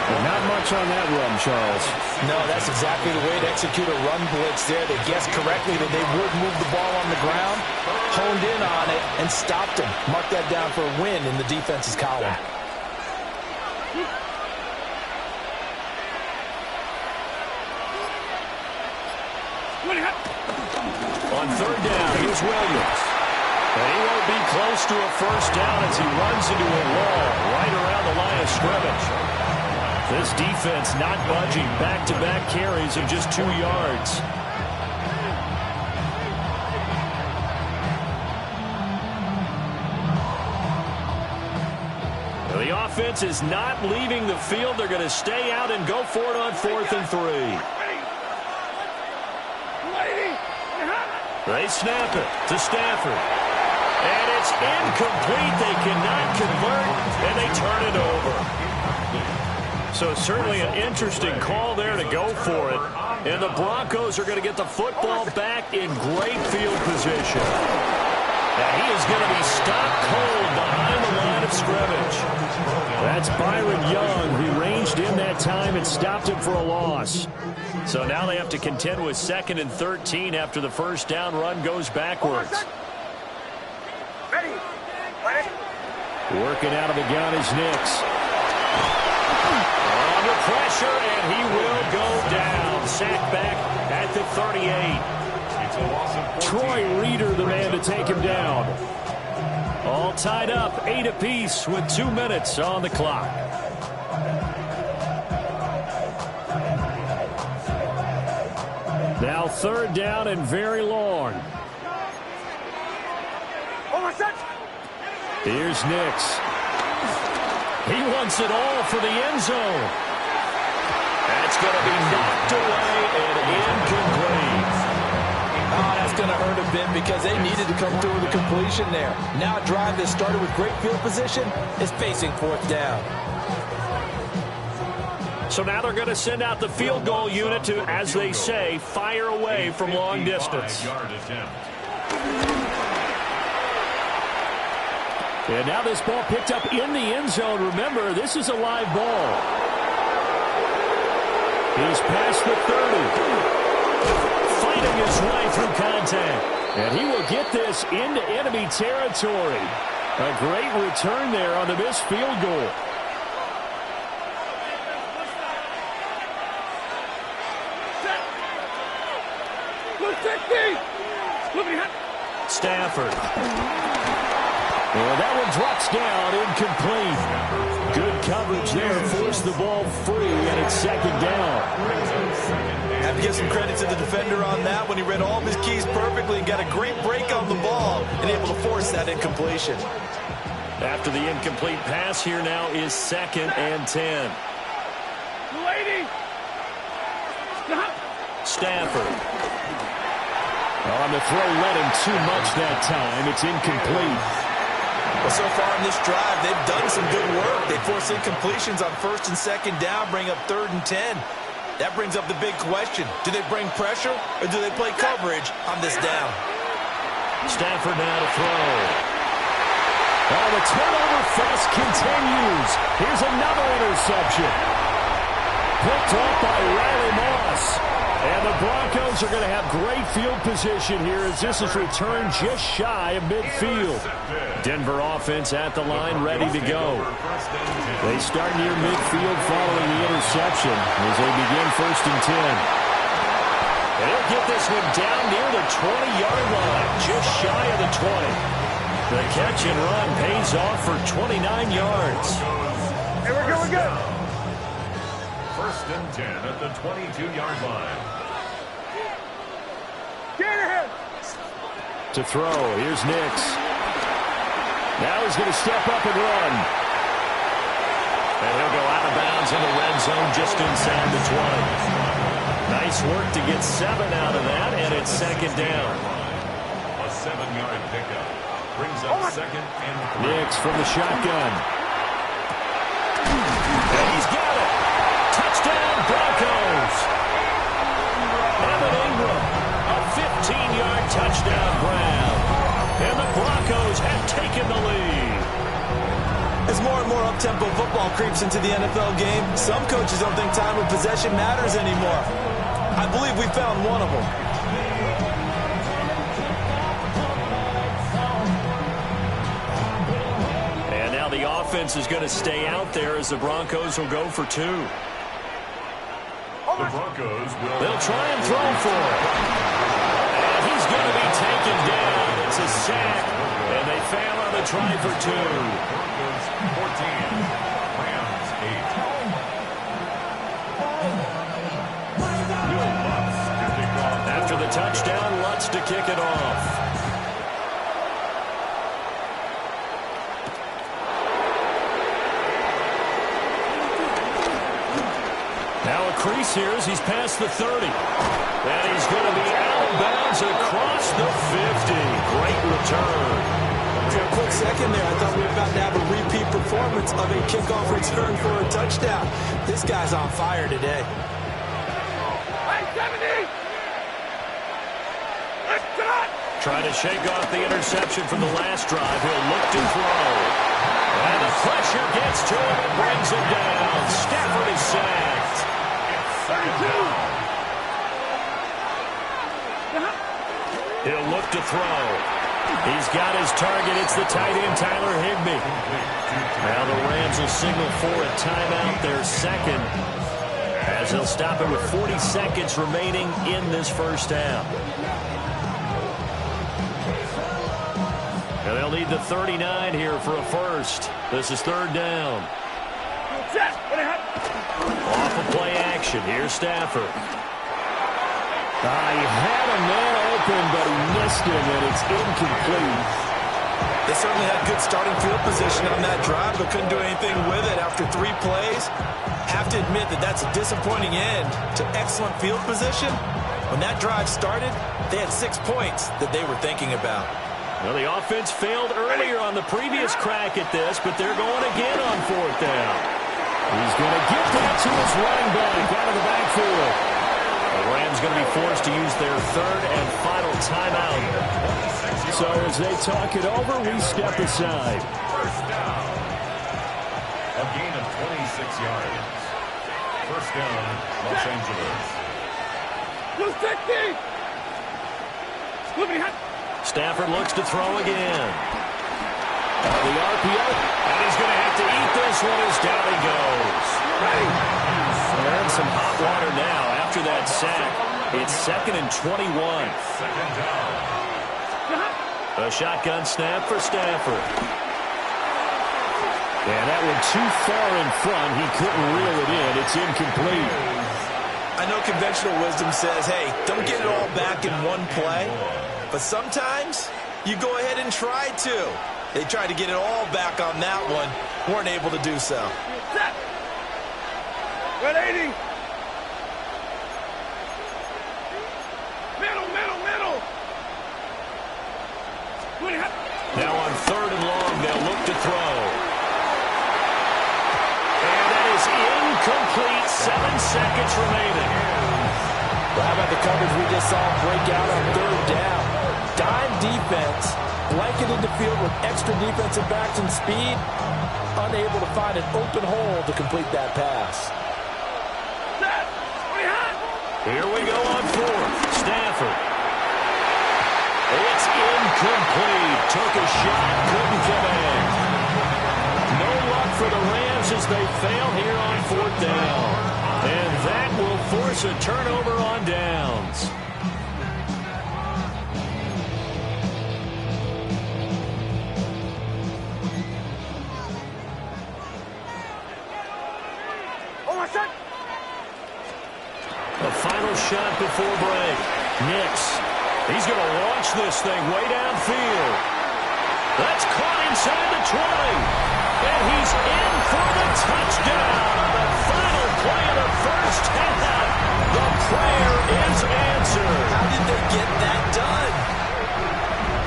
But not much on that run, Charles. No, that's exactly the way to execute a run blitz there. They guessed correctly that they would move the ball on the ground, honed in on it, and stopped him. Mark that down for a win in the defense's column. On 3rd down, here's Williams. And he won't be close to a first down as he runs into a wall right around the line of scrimmage. This defense not budging. Back-to-back carries of just 2 yards. offense is not leaving the field. They're going to stay out and go for it on 4th and 3. They snap it to Stafford. And it's incomplete. They cannot convert, and they turn it over. So certainly an interesting call there to go for it. And the Broncos are going to get the football back in great field position. And he is going to be stopped cold behind the line of scrimmage. That's Byron Young. He ranged in that time and stopped him for a loss. So now they have to contend with 2nd and 13 after the first down run goes backwards. Working out of the gun is Nix. Under pressure, and he will go down. Sacked back at the 38. Troy Reeder, the man to take him down. All tied up, 8 apiece with 2 minutes on the clock. Now 3rd down and very long. Here's Nix. He wants it all for the end zone. That's going to be knocked away and incomplete. Oh, that's going to hurt a bit because they needed to come through with a completion there. Now a drive that started with great field position is facing 4th down. So now they're going to send out the field goal unit to, as they say, fire away from long distance. And now this ball picked up in the end zone. Remember, this is a live ball. He's past the 30. Fighting his way through contact. And he will get this into enemy territory. A great return there on the missed field goal. Stafford. Well, that one drops down, incomplete. Good coverage there, forced the ball free, and it's 2nd down. Have to give some credit to the defender on that when he read all of his keys perfectly and got a great break on the ball and able to force that incompletion. After the incomplete pass, here now is 2nd and 10. Stafford. On the throw, led him too much that time. It's incomplete. Well, so far in this drive, they've done some good work. They force incompletions on 1st and 2nd down, bring up 3rd and 10. That brings up the big question. Do they bring pressure or do they play coverage on this down? Stafford now to throw. Oh, the turnover fest continues. Here's another interception. Picked off by Riley Moss. And the Broncos are going to have great field position here as this is returned just shy of midfield. Denver offense at the line, ready to go. They start near midfield following the interception as they begin 1st and 10. And he'll get this one down near the 20-yard line, just shy of the 20. The catch and run pays off for 29 yards. Hey, we're good. 1st and 10 at the 22-yard line. Get ahead. To throw, here's Nix. Now he's going to step up and run. And he'll go out of bounds in the red zone just inside the 20. Nice work to get 7 out of that, and it's 2nd down. A 7-yard pickup brings up 2nd and 3. Nix from the shotgun. And he's got it. Touchdown, Broncos. Evan Ingram, a 15-yard touchdown grab. And the Broncos have taken the lead. As more and more up-tempo football creeps into the NFL game, some coaches don't think time of possession matters anymore. I believe we found one of them. And now the offense is going to stay out there as the Broncos will go for 2. The Broncos will... They'll try and throw for it. And he's going to be taken down. It's a sack, and they fail on the try for 2. Broncos 14, Rams 8. After the touchdown, Lutz to kick it off. crease here as he's past the 30. And he's going to be out of bounds across the 50. Great return. For a quick second there, I thought we were about to have a repeat performance of a kickoff return for a touchdown. This guy's on fire today. Trying to shake off the interception from the last drive. He'll look to throw. And the pressure gets to him and brings him down. Stafford is sacked. 32. He'll look to throw. He's got his target. It's the tight end, Tyler Higbee. Now the Rams will signal for a timeout, their second, as they'll stop it with 40 seconds remaining in this first half. And they'll need the 39 here for a first. This is third down. Off of play action. Here's Stafford. He had a man open, but he missed him, and it's incomplete. They certainly had good starting field position on that drive, but couldn't do anything with it after 3 plays. Have to admit that that's a disappointing end to excellent field position. When that drive started, they had 6 points that they were thinking about. Well, the offense failed earlier on the previous crack at this, but they're going again on fourth down. He's going to get that to his running back out of the backfield. The Rams going to be forced to use their third and final timeout. So as they talk it over, we step aside. First down. A gain of 26 yards. First down, Los Angeles. Blue 60! Stafford looks to throw again. The RPO, and he's going to have to eat this one as down he goes. They're in some hot water now after that sack. It's 2nd and 21. Second down. A shotgun snap for Stafford. And that one too far in front. He couldn't reel it in. It's incomplete. I know conventional wisdom says, hey, don't get it all back in one play. But sometimes you go ahead and try to. They tried to get it all back on that one. Weren't able to do so. Red 80. Middle. Now on 3rd and long, they'll look to throw. And that is incomplete. 7 seconds remaining. Well, how about the coverage we just saw break out on 3rd down? Dime defense, blanketed the field with extra defensive backs and speed, unable to find an open hole to complete that pass. Here we go on 4th. Stafford. It's incomplete. Took a shot, couldn't connect. No luck for the Rams as they fail here on 4th down. And that will force a turnover on downs. A final shot before break. Nix. He's going to launch this thing way downfield. That's caught inside the 20. And he's in for the touchdown. The final play of the first half. The prayer is answered. How did they get that done?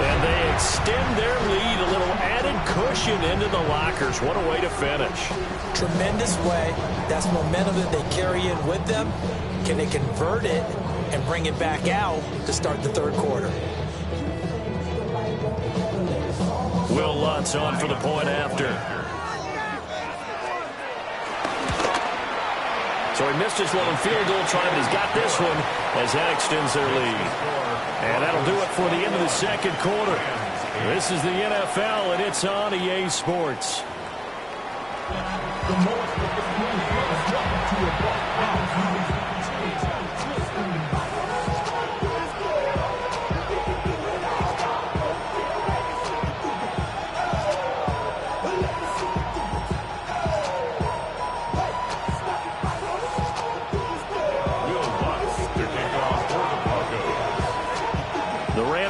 And they extend their lead, a little added cushion into the lockers. What a way to finish. Tremendous way. That's momentum that they carry in with them. Can they convert it and bring it back out to start the 3rd quarter? Will Lutz on for the point after. So he missed his lone field goal try, but he's got this one as that extends their lead. And that'll do it for the end of the 2nd quarter. This is the NFL, and it's on EA Sports.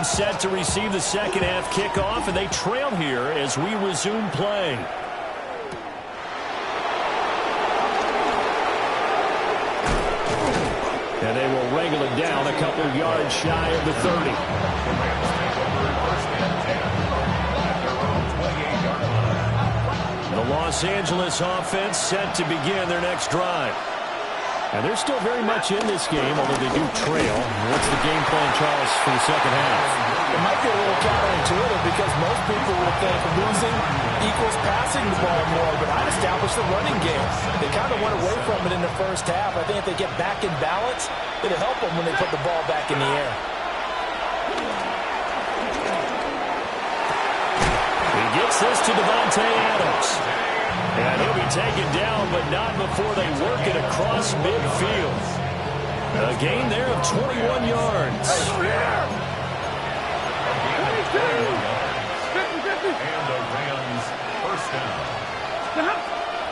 Set to receive the 2nd half kickoff, and they trail here as we resume play. And they will wrangle it down a couple of yards shy of the 30. The Los Angeles offense set to begin their next drive. And they're still very much in this game, although they do trail. What's the game plan, Charles, for the second half? It might be a little counterintuitive because most people would think losing equals passing the ball more, but I'd establish the running game. They kind of went away from it in the first half. I think if they get back in balance, it'll help them when they put the ball back in the air. He gets this to Devontae Adams. And he'll be taken down, but not before they work it across midfield. A gain there of 21 yards. And the Rams first down.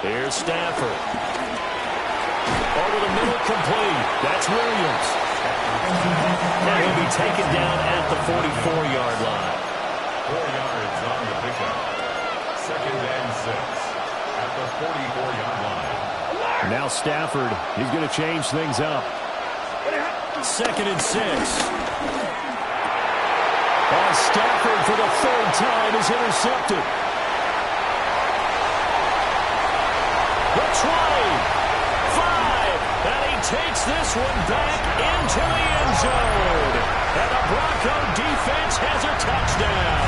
Here's Stafford. Over the middle, complete. That's Williams. And he'll be taken down at the 44-yard line. 4 yards on the pickup. 2nd and 6 at the 44-yard line. Now Stafford, he's going to change things up. 2nd and 6. Stafford for the 3rd time is intercepted. The 20, 5, and he takes this one back into the end zone. And the Bronco defense has a touchdown.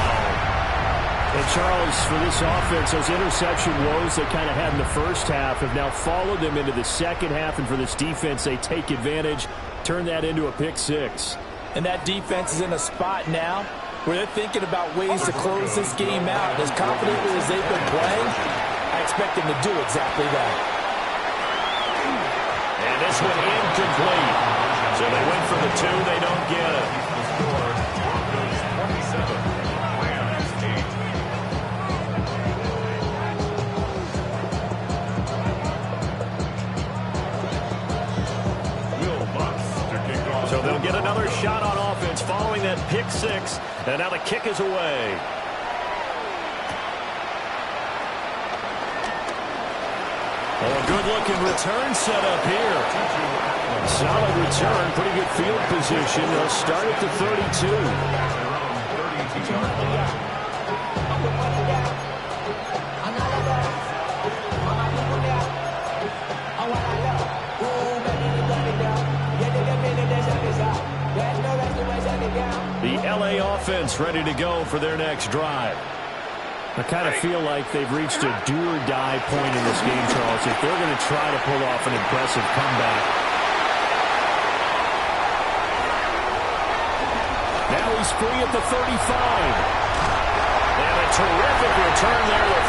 And Charles, for this offense, those interception woes they kind of had in the first half have now followed them into the second half. And for this defense, they take advantage, turn that into a pick 6. And that defense is in a spot now where they're thinking about ways to close this game out. As confidently as they've been playing, I expect them to do exactly that. And this one incomplete. So they went for the 2, they don't get it. The score, Broncos 27, Rams 8. Will Bucks to kick off. So they'll get another shot on offense following that pick 6. And now the kick is away. Oh, a good-looking return set up here. Solid return, pretty good field position. They'll start at the 32. The LA offense ready to go for their next drive. I kind of feel like they've reached a do-or-die point in this game, Charles, if they're going to try to pull off an impressive comeback. Now he's free at the 35. And a terrific return there to